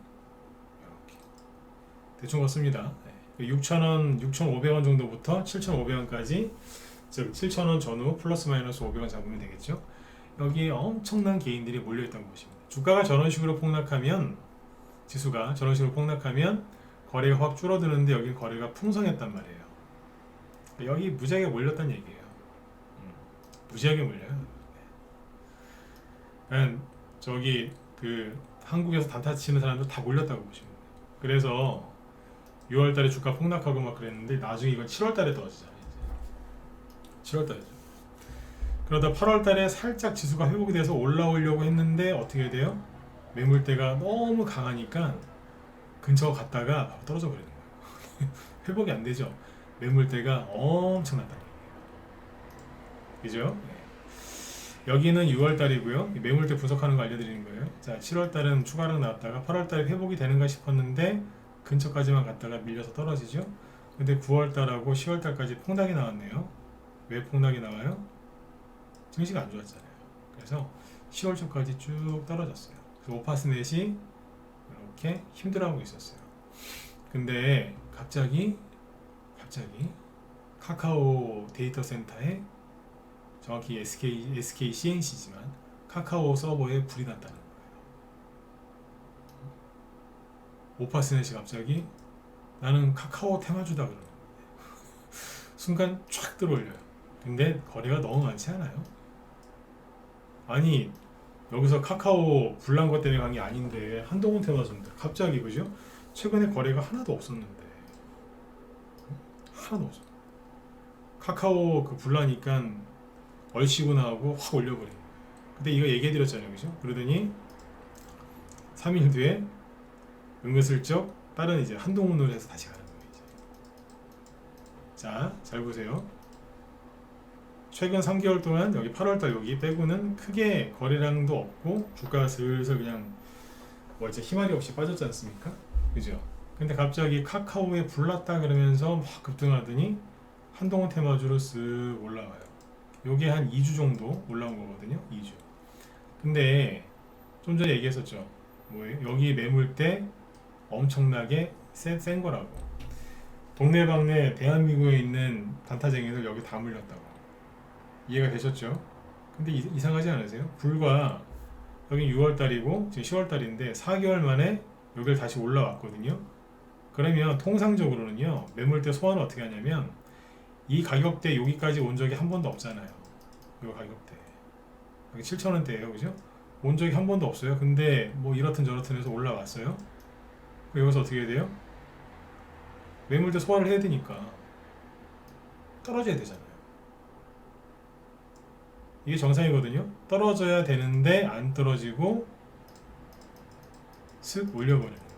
대충 그렇습니다. 네. 6,000원, 6,500원 정도부터 7,500원까지, 즉 7,000원 전후 플러스 마이너스 500원 잡으면 되겠죠. 여기에 엄청난 개인들이 몰려있다고 보시면 돼요. 주가가 저런 식으로 폭락하면, 지수가 저런 식으로 폭락하면 거래가 확 줄어드는데 여기 거래가 풍성했단 말이에요. 여기 무지하게 몰렸다는 얘기예요. 무지하게 몰려요. 네. 저기 한국에서 단타 치는 사람들 다 몰렸다고 보시면 돼요. 그래서 6월달에 주가 폭락하고 막 그랬는데 나중에 이건 7월달에 떨어지잖아요. 7월달이죠. 그러다 8월달에 살짝 지수가 회복이 돼서 올라오려고 했는데 어떻게 돼요? 매물대가 너무 강하니까 근처 갔다가 바로 떨어져 버리는 거예요. 회복이 안 되죠. 매물대가 엄청났다는 얘기예요. 그죠? 네. 여기는 6월달이고요. 매물대 분석하는 거 알려드리는 거예요. 자, 7월달은 추가로 나왔다가 8월달에 회복이 되는가 싶었는데 근처까지만 갔다가 밀려서 떨어지죠. 근데 9월달하고 10월달까지 폭락이 나왔네요. 왜 폭락이 나와요? 증시가 안 좋았잖아요. 그래서 10월 초까지 쭉 떨어졌어요. 그래서 오파스넷이 이렇게 힘들어하고 있었어요. 근데 갑자기 카카오 데이터 센터에, 정확히 SK CNC지만 카카오 서버에 불이 났다는 거예요. 오파스넷이 갑자기 나는 카카오 테마주다 그러는 거예요. 순간 촥 들어올려요. 근데 거래가 너무 많지 않아요? 아니, 여기서 카카오 불난 것 때문에 간 게 아닌데 한동훈 테마주인데 갑자기, 그죠? 최근에 거래가 하나도 없었는데, 하나도 없어. 카카오 그 불나니까 얼씨구나 하고 확 올려버린 거예요. 근데 이거 얘기해드렸잖아요, 그죠? 그러더니 3일 뒤에 은근슬쩍 다른 이제 한동훈으로 해서 다시 가는 거예요. 이제. 자, 잘 보세요. 최근 3개월 동안 여기 8월달 여기 빼고는 크게 거래량도 없고 주가가 슬슬 그냥 뭐 이제 희망이 없이 빠졌지 않습니까? 그죠? 근데 갑자기 카카오에 불났다 그러면서 막 급등하더니 한동훈 테마주로 쓱 올라와요. 요게 한 2주 정도 올라온 거거든요. 2주. 근데 좀 전에 얘기했었죠. 뭐예요? 여기 매물대 엄청나게 센 거라고. 동네방네 대한민국에 있는 단타쟁이들 여기 다 물렸다고. 이해가 되셨죠? 근데 이상하지 않으세요? 불과 여기 6월달이고 지금 10월달인데 4개월 만에 여기를 다시 올라왔거든요. 그러면 통상적으로는요, 매물대 소환을 어떻게 하냐면 이 가격대 여기까지 온 적이 한 번도 없잖아요. 이 가격대 7,000원대예요, 그죠? 온 적이 한 번도 없어요. 근데 뭐 이렇든 저렇든 해서 올라왔어요. 여기서 어떻게 해야 돼요? 매물대 소화를 해야 되니까 떨어져야 되잖아요. 이게 정상이거든요. 떨어져야 되는데 안 떨어지고 슥 올려버리는 거예요.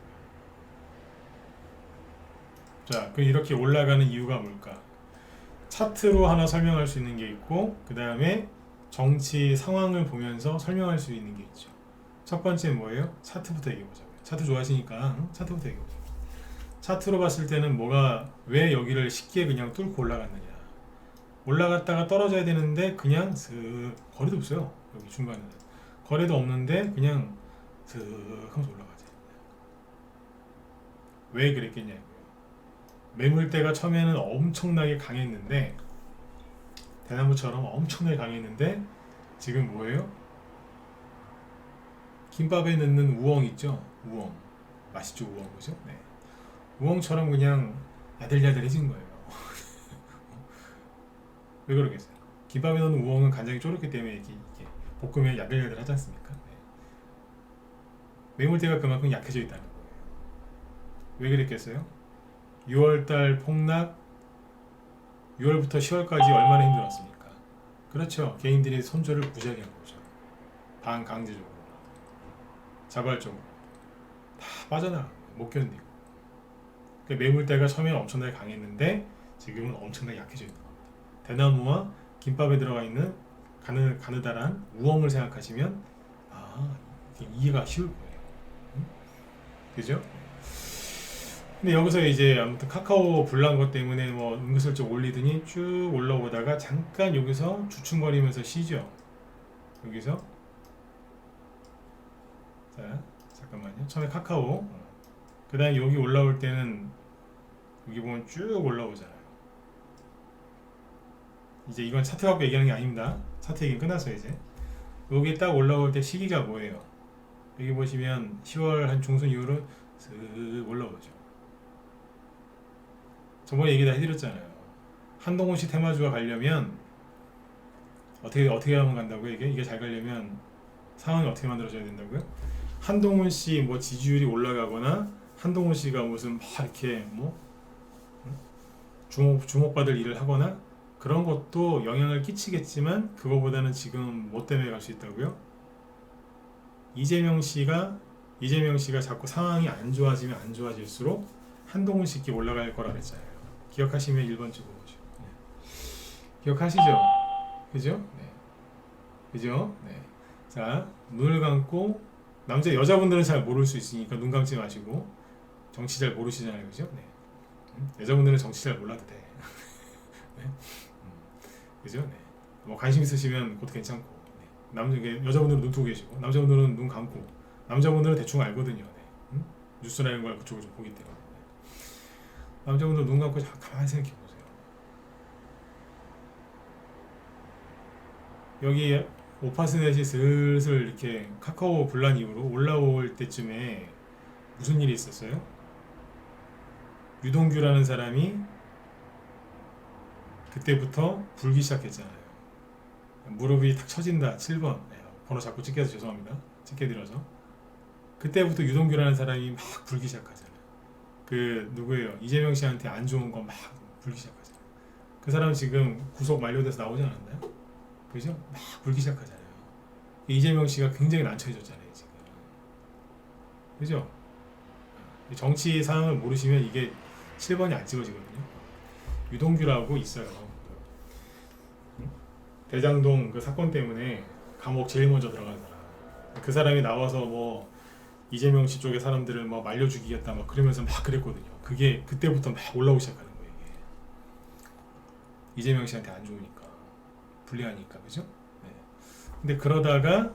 자, 그럼 이렇게 올라가는 이유가 뭘까? 차트로 하나 설명할 수 있는 게 있고, 그 다음에 정치 상황을 보면서 설명할 수 있는 게 있죠. 첫 번째는 뭐예요? 차트부터 얘기해보자고요. 차트 좋아하시니까 차트부터 얘기해보자고요. 차트로 봤을 때는 뭐가 왜 여기를 쉽게 그냥 뚫고 올라갔느냐. 올라갔다가 떨어져야 되는데 그냥 거리도 없어요. 여기 중간에는 거리도 없는데 그냥 슥 하면서 올라가지. 왜 그랬겠냐고요. 매물대가 처음에는 엄청나게 강했는데, 대나무처럼 엄청나게 강했는데 지금 뭐예요? 김밥에 넣는 우엉 있죠? 우엉 맛있죠? 우엉, 그죠? 네. 우엉처럼 그냥 야들야들해진 거예요. 왜 그러겠어요? 김밥에 넣는 우엉은 간장이 쫄았기 때문에 이렇게 볶으면 야들야들 하지 않습니까? 네. 매물대가 그만큼 약해져 있다는 거예요. 왜 그랬겠어요? 6월달 폭락, 6월부터 10월까지 얼마나 힘들었습니까? 그렇죠. 개인들이 손절을 무지하게 한 거죠. 반강제적으로, 자발적으로 다 빠져나간 거예요. 못 견디고. 그러니까 매물대가 처음에는 엄청나게 강했는데 지금은 엄청나게 약해져 있는 겁니다. 대나무와 김밥에 들어가 있는 가느다란 우엉을 생각하시면 이해가 쉬울 거예요. 그죠? 근데 여기서 이제 아무튼 카카오 불난 것 때문에 뭐 은근슬쩍 올리더니 쭉 올라오다가 잠깐 여기서 주춤거리면서 쉬죠. 여기서 자, 잠깐만요. 처음에 카카오, 그 다음에 여기 올라올 때는 여기 보면 쭉 올라오잖아요. 이제 이건 차트 갖고 얘기하는 게 아닙니다. 차트 얘기는 끝났어요. 이제 여기 딱 올라올 때 시기가 뭐예요? 여기 보시면 10월 한 중순 이후로 슥 올라오죠. 저번에 얘기 다 해드렸잖아요. 한동훈 씨 테마주가 가려면 어떻게 하면 간다고요? 이게 잘 가려면 상황이 어떻게 만들어져야 된다고요? 한동훈 씨 뭐 지지율이 올라가거나 한동훈 씨가 무슨 막 이렇게 뭐 주목받을 일을 하거나 그런 것도 영향을 끼치겠지만 그거보다는 지금 뭐 때문에 갈 수 있다고요? 이재명 씨가 자꾸 상황이 안 좋아지면 안 좋아질수록 한동훈 씨께 올라갈 거라 그랬잖아요. 기억하시면 1번 찍어보죠. 네. 기억하시죠? 그죠? 네. 그죠? 네. 자, 눈을 감고, 여자분들은 잘 모를 수 있으니까 눈 감지 마시고, 정치 잘 모르시잖아요, 그죠? 네. 여자분들은 정치 잘 몰라도 돼. 네. 그죠? 네. 뭐 관심 있으시면 그것도 괜찮고, 네. 여자분들은 눈 뜨고 계시고, 남자분들은 눈 감고, 남자분들은 대충 알거든요. 네. 뉴스나 이런 걸 그쪽으로 좀 보기 때문에. 남자분들 눈 감고 가만히 생각해 보세요. 여기 오파스넷이 슬슬 이렇게 카카오 분란 이후로 올라올 때쯤에 무슨 일이 있었어요? 유동규라는 사람이 그때부터 불기 시작했잖아요. 무릎이 탁 처진다. 7번. 네, 번호 자꾸 찍혀서 죄송합니다. 찍혀드려서. 그때부터 유동규라는 사람이 막 불기 시작하잖아요. 그 누구예요? 이재명 씨한테 안 좋은 거 막 불기 시작하잖아요. 그 사람 지금 구속 만료돼서 나오지 않았나요? 그죠? 막 불기 시작하잖아요. 이재명 씨가 굉장히 난처해졌잖아요, 지금. 그죠? 정치 상황을 모르시면 이게 7번이 안 찍어지거든요. 유동규라고 있어요. 대장동 그 사건 때문에 감옥 제일 먼저 들어간 사람. 그 사람이 나와서 뭐 이재명 씨 쪽의 사람들을 막 말려 죽이겠다 막 그러면서 막 그랬거든요. 그게 그때부터 막 올라오기 시작하는 거예요. 이게. 이재명 씨한테 안 좋으니까 불리하니까 그죠? 네. 근데 그러다가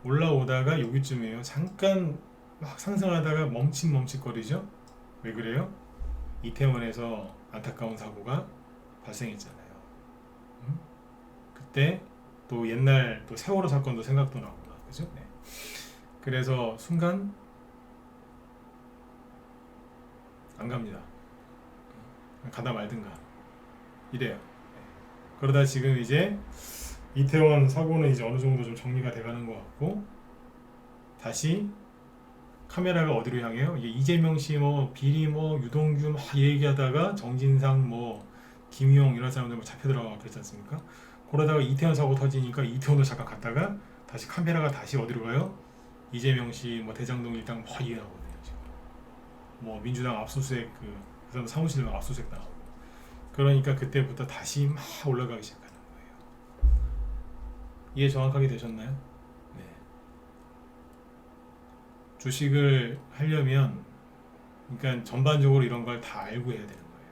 올라오다가 여기쯤이에요. 잠깐 막 상승하다가 멈칫멈칫거리죠. 왜 그래요? 이태원에서 안타까운 사고가 발생했잖아요. 그때 또 옛날 또 세월호 사건도 생각도 나고 막 그죠? 네. 그래서 순간 안 갑니다. 가다 말든가 이래요. 네. 그러다 지금 이제 이태원 사고는 이제 어느 정도 좀 정리가 돼가는 것 같고 다시 카메라가 어디로 향해요? 이재명 씨 뭐 비리 뭐 유동규 막 얘기하다가 정진상 뭐 김용 이런 사람들 뭐 잡혀 들어가고 그랬지 않습니까? 그러다가 이태원 사고 터지니까 이태원으로 잠깐 갔다가 다시 카메라가 다시 어디로 가요? 이재명 씨 뭐 대장동 일당 뭐 이해하거든요. 지금 뭐 민주당 압수수색 그 사람 사무실 압수수색 나오고 그러니까 그때부터 다시 막 올라가기 시작하는 거예요. 이해 정확하게 되셨나요? 네. 주식을 하려면 그러니까 전반적으로 이런 걸 다 알고 해야 되는 거예요.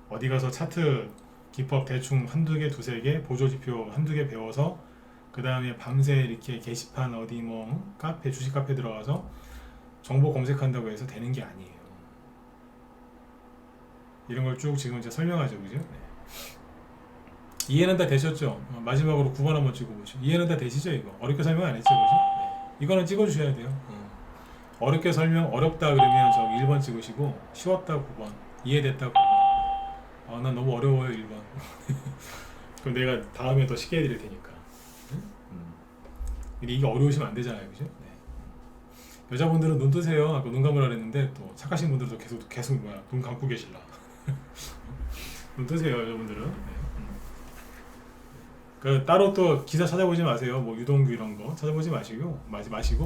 어디 가서 차트 기법 대충 한두 개, 두세 개, 보조지표 한두 개 배워서 그 다음에 밤새 이렇게 게시판 어디 뭐 카페, 주식 카페 들어가서 정보 검색한다고 해서 되는 게 아니에요. 이런 걸 쭉 지금 이제 설명하죠, 그죠? 네. 이해는 다 되셨죠? 마지막으로 9번 한번 찍어보시죠. 이해는 다 되시죠, 이거? 어렵게 설명 안 했죠, 그죠? 네. 이거는 찍어주셔야 돼요. 어렵게 설명, 어렵다 그러면 저 1번 찍으시고, 쉬웠다 9번, 이해됐다 9번. 난 너무 어려워요, 1번. 그럼 내가 다음에 더 쉽게 해드릴 테니까. 근데 이게 어려우시면 안 되잖아요, 그죠? 네. 여자분들은 눈 뜨세요. 아까 눈 감으라 그랬는데 또 착하신 분들도 계속 뭐야 눈 감고 계실라. 눈 뜨세요, 여자분들은. 네. 그 따로 또 기사 찾아보지 마세요. 뭐 유동규 이런 거 찾아보지 마시고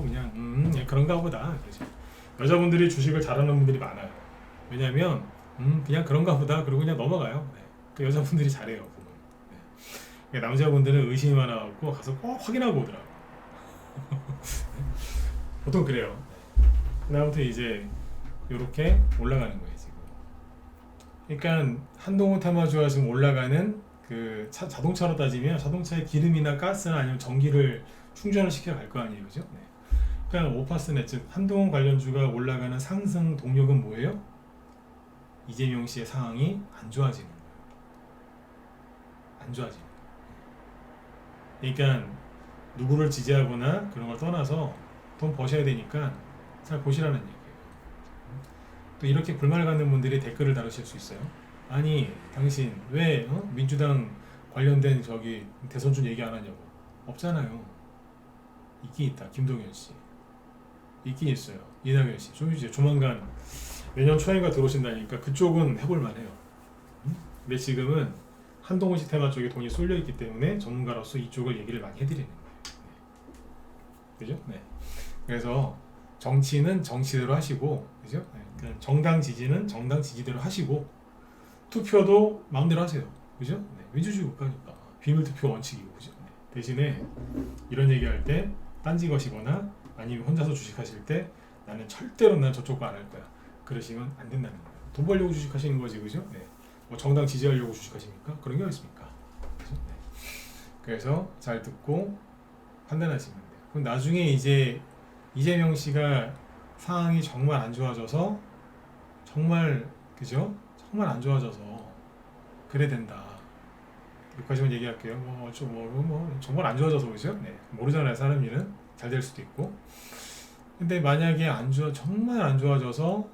그냥 그런가 보다. 그렇죠. 여자분들이 주식을 잘하는 분들이 많아요. 왜냐면 그냥 그런가 보다 그러고 그냥 넘어가요. 네. 그 여자분들이 잘해요, 보면. 네. 남자분들은 의심이 많아갖고 가서 꼭 확인하고 오더라고. 보통 그래요. 그다음부터 이제 이렇게 올라가는 거예요 지금. 그러니까 한동훈 테마주가 지금 올라가는 그 자동차로 따지면 자동차의 기름이나 가스나 아니면 전기를 충전을 시켜 갈 거 아니에요, 그죠? 네. 그러니까 오파스넷 즉 한동훈 관련주가 올라가는 상승 동력은 뭐예요? 이재명 씨의 상황이 안 좋아지는 거예요. 안 좋아지는 거예요. 그러니까 누구를 지지하거나 그런 걸 떠나서 돈 버셔야 되니까 잘 보시라는 얘기예요. 또 이렇게 불만을 갖는 분들이 댓글을 다루실 수 있어요. 아니 당신 왜 민주당 관련된 저기 대선주 얘기 안 하냐고. 없잖아요. 있긴 있다. 김동연 씨 있긴 있어요. 이낙연 씨 좀 이제 조만간 내년 초인가 들어오신다니까 그쪽은 해볼 만해요. 근데 지금은 한동훈 씨 테마 쪽에 돈이 쏠려 있기 때문에 전문가로서 이쪽을 얘기를 많이 해드리는 거예요. 그죠? 네. 그래서 정치는 정치대로 하시고, 그죠? 네. 그러니까 정당 지지는 정당 지지대로 하시고, 투표도 마음대로 하세요. 그죠? 네. 민주주의 국가니까 비밀 투표 원칙이고, 그죠? 네. 대신에 이런 얘기할 때 딴지 것이거나 아니면 혼자서 주식하실 때 나는 절대로 난 저쪽 거 안 할 거야. 그러시면 안 된다는 거예요. 돈 벌려고 주식하시는 거지, 그죠? 네. 뭐 정당 지지하려고 주식하십니까? 그런 게 어디 있습니까? 그죠? 네. 그래서 잘 듣고 판단하시면 돼요. 그럼 나중에 이제 이재명 씨가 상황이 정말 안 좋아져서 정말 그죠? 정말 안 좋아져서 그래 된다. 여기까지만 얘기할게요. 뭐 정말 안 좋아져서 그죠? 네. 모르잖아요. 사람 일은 잘 될 수도 있고. 근데 만약에 정말 안 좋아져서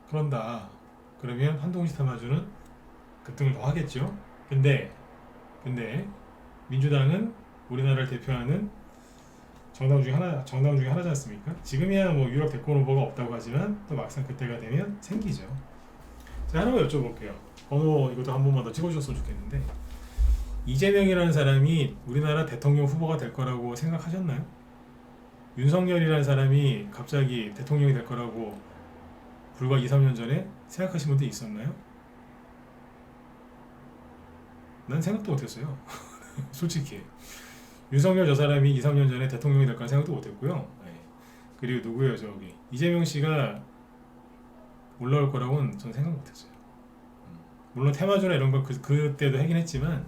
그런다. 그러면 한동훈 씨 테마주는 급등을 더 하겠죠. 근데 민주당은 우리나라를 대표하는 정당 중에 하나지 않습니까? 지금이야 뭐 유력 대권 후보가 없다고 하지만 또 막상 그때가 되면 생기죠. 자, 하나만 여쭤볼게요. 번호 이것도 한 번만 더 찍어주셨으면 좋겠는데, 이재명이라는 사람이 우리나라 대통령 후보가 될 거라고 생각하셨나요? 윤석열이라는 사람이 갑자기 대통령이 될 거라고 불과 2, 3년 전에 생각하신 분도 있었나요? 난 생각도 못했어요. 솔직히 윤석열 저 사람이 2, 3년 전에 대통령이 될 거라 생각도 못했고요. 네. 그리고 누구예요? 저기 이재명 씨가 올라올 거라고는 전 생각 못했어요. 물론 테마주나 이런 거 그때도 하긴 했지만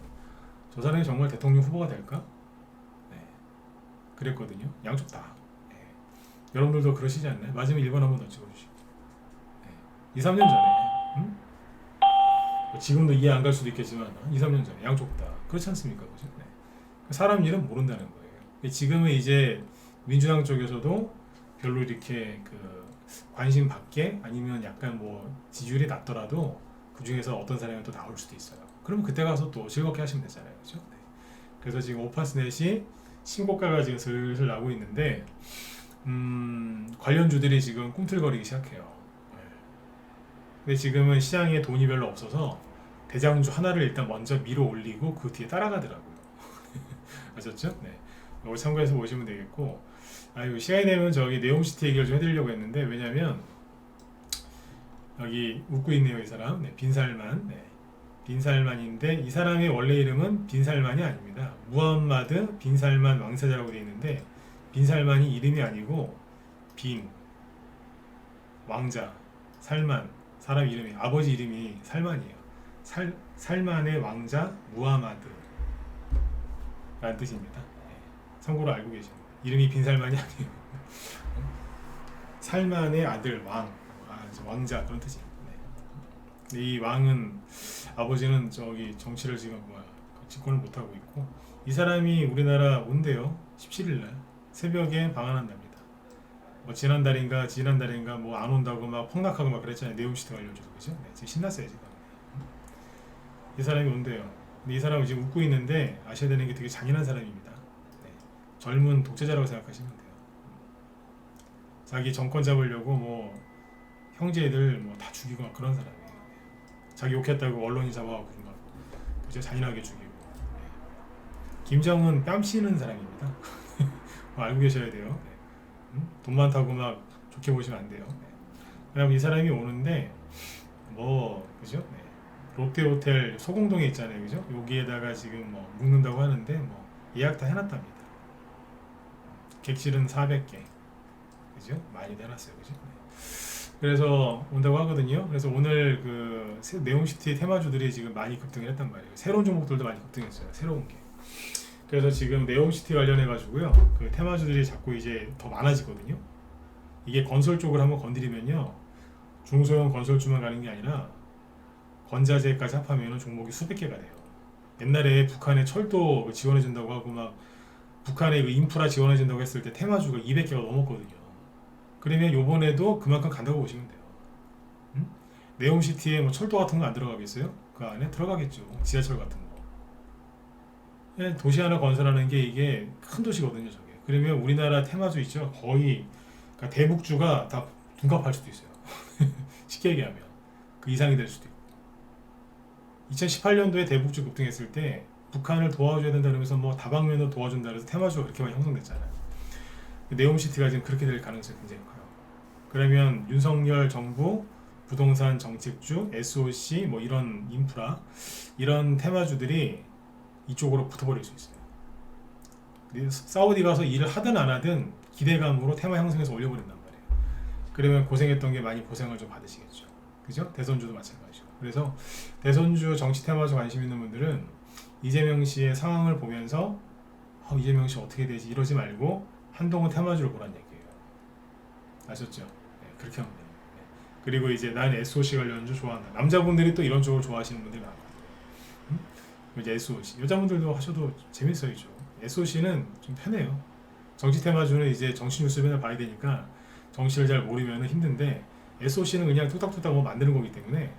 저 사람이 정말 대통령 후보가 될까? 네. 그랬거든요. 양쪽 다. 네. 여러분들도 그러시지 않나요? 맞으면 1번 한번 더 찍어주시고. 네. 2, 3년 전에 지금도 이해 안 갈 수도 있겠지만 2, 3년 전에 양쪽 다 그렇지 않습니까? 그죠? 네. 사람 일은 모른다는 거예요. 지금은 이제 민주당 쪽에서도 별로 이렇게 관심 받게 아니면 약간 뭐 지지율이 낮더라도 그 중에서 어떤 사람이 또 나올 수도 있어요. 그러면 그때 가서 또 즐겁게 하시면 되잖아요. 그죠? 네. 그래서 지금 오파스넷이 신고가가 지금 슬슬 나고 있는데 관련주들이 지금 꿈틀거리기 시작해요. 네. 근데 지금은 시장에 돈이 별로 없어서 대장주 하나를 일단 먼저 밀어 올리고 그 뒤에 따라가더라고요. 아셨죠? 네. 이걸 참고해서 보시면 되겠고, 시간이 되면 저기 네옴시티 얘기를 좀 해드리려고 했는데, 왜냐면 여기 웃고 있네요, 이 사람. 네, 빈살만. 네. 빈살만인데 이 사람의 원래 이름은 빈살만이 아닙니다. 무함마드 빈살만 왕세자라고 되어 있는데, 빈살만이 이름이 아니고 빈 왕자 살만, 사람 이름이, 아버지 이름이 살만이에요. 살만의 왕자 무하마드 라는 뜻입니다. 네. 참고로 알고 계십니다. 이름이 빈살만이 아니에요. 살만의 아들 왕자 그런 뜻입니다. 네. 이 왕은 아버지는 저기 정치를 지금 집권을 못 하고 있고, 이 사람이 우리나라 온대요. 17일날 새벽에 방한한답니다. 뭐 지난달인가 뭐 안 온다고 막 폭락하고 막 그랬잖아요. 네옴시티 관련주로. 그죠? 네, 지금 신났어요 지금. 이 사람이 온대요. 근데 이 사람은 지금 웃고 있는데 아셔야 되는 게 되게 잔인한 사람입니다. 네. 젊은 독재자라고 생각하시면 돼요. 자기 정권 잡으려고 뭐 형제들 뭐 다 죽이고 막 그런 사람이에요. 자기 욕했다고 언론이 잡아가고 막 그저 잔인하게 죽이고. 네. 김정은 뺨치는 사람입니다. 뭐 알고 계셔야 돼요. 네. 돈 많다고 막 좋게 보시면 안 돼요. 네. 그럼 이 사람이 오는데 그죠? 네. 롯데호텔 소공동에 있잖아요, 그죠? 여기에다가 지금 뭐 묵는다고 하는데 뭐 예약 다 해놨답니다. 객실은 400개, 그죠? 많이 해놨어요, 그죠? 네. 그래서 온다고 하거든요. 그래서 오늘 네옴시티 테마주들이 지금 많이 급등을 했단 말이에요. 새로운 종목들도 많이 급등했어요, 새로운 게. 그래서 지금 네옴시티 관련해 가지고요, 그 테마주들이 자꾸 이제 더 많아지거든요. 이게 건설 쪽을 한번 건드리면요, 중소형 건설주만 가는 게 아니라 건자재까지 합하면 종목이 수백 개가 돼요. 옛날에 북한에 철도 지원해준다고 하고 막 북한에 인프라 지원해준다고 했을 때 테마주가 200개가 넘었거든요. 그러면 요번에도 그만큼 간다고 보시면 돼요. 네옴시티에 뭐 철도 같은 거 안 들어가겠어요? 그 안에 들어가겠죠. 지하철 같은 거. 도시 하나 건설하는 게 이게 큰 도시거든요, 저게. 그러면 우리나라 테마주 있죠? 거의 그러니까 대북주가 다 둔갑할 수도 있어요. 쉽게 얘기하면 그 이상이 될 수도 있고. 2018년도에 대북주 급등했을 때 북한을 도와줘야 된다 그러면서 뭐 다방면으로 도와준다 그래서 테마주가 그렇게 많이 형성됐잖아요. 네옴시티가 지금 그렇게 될 가능성이 굉장히 커요. 그러면 윤석열 정부 부동산 정책주, SOC 뭐 이런 인프라 이런 테마주들이 이쪽으로 붙어버릴 수 있어요. 사우디 가서 일을 하든 안 하든 기대감으로 테마 형성해서 올려버린단 말이에요. 그러면 고생했던 게 많이 보상을 좀 받으시겠죠. 그죠? 대선주도 마찬가지고. 그래서 대선주 정치 테마주 관심 있는 분들은 이재명 씨의 상황을 보면서 이재명 씨 어떻게 되지 이러지 말고 한동훈 테마주를 보란 얘기예요. 아셨죠? 네, 그렇게 하면 돼요. 네. 그리고 이제 난 SOC 관련주 좋아한다. 남자분들이 또 이런 쪽으로 좋아하시는 분들이 많거든요. 이제 SOC 여자분들도 하셔도 재밌어요. SOC는 좀 편해요. 정치 테마주는 이제 정치 뉴스 맨날 봐야 되니까 정치를 잘 모르면 힘든데 SOC는 그냥 뚝딱뚝딱 뭐 만드는 거기 때문에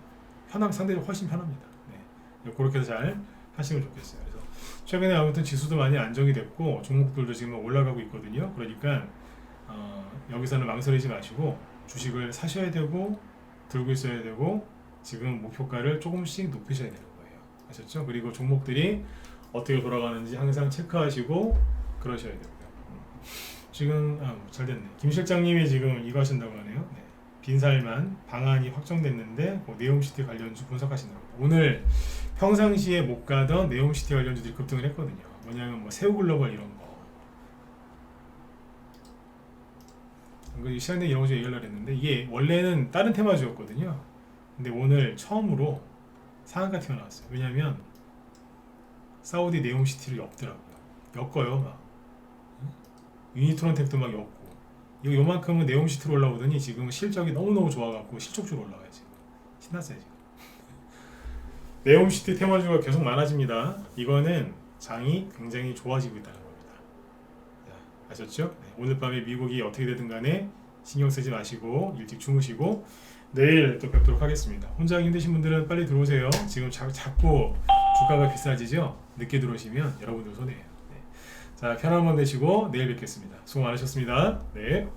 상대적으로 훨씬 편합니다. 네. 그렇게 해서 잘 하시면 좋겠어요. 그래서 최근에 아무튼 지수도 많이 안정이 됐고 종목들도 지금 올라가고 있거든요. 그러니까 여기서는 망설이지 마시고 주식을 사셔야 되고 들고 있어야 되고 지금 목표가를 조금씩 높이셔야 되는 거예요. 아셨죠? 그리고 종목들이 어떻게 돌아가는지 항상 체크하시고 그러셔야 되고요. 지금 잘 됐네. 김 실장님이 지금 이거 하신다고 하네요. 네. 빈살만 방안이 확정됐는데 네옴시티 관련주 분석하신다고. 오늘 평상시에 못 가던 네옴시티 관련주들이 급등을 했거든요. 뭐냐면 뭐 새우글로벌 이런 거. 시간대 이런 거 얘기하려고 했는데 이게 원래는 다른 테마주였거든요. 근데 오늘 처음으로 상한가 튀어나왔어요. 왜냐면 사우디 네옴시티를 엮더라고요. 엮어요 막. 유니트론텍도 막 엮고. 이거 요만큼은 네옴시티로 올라오더니 지금 실적이 너무너무 좋아갖고 실적주로 올라가요 지금. 신났어요 지금. 네옴시티 테마주가 계속 많아집니다. 이거는 장이 굉장히 좋아지고 있다는 겁니다. 자, 아셨죠? 네, 오늘 밤에 미국이 어떻게 되든 간에 신경 쓰지 마시고 일찍 주무시고 내일 또 뵙도록 하겠습니다. 혼자 힘드신 분들은 빨리 들어오세요. 지금 자꾸 주가가 비싸지죠? 늦게 들어오시면 여러분들 손해예요. 네. 자, 편한 밤 되시고 내일 뵙겠습니다. 수고 많으셨습니다. 네.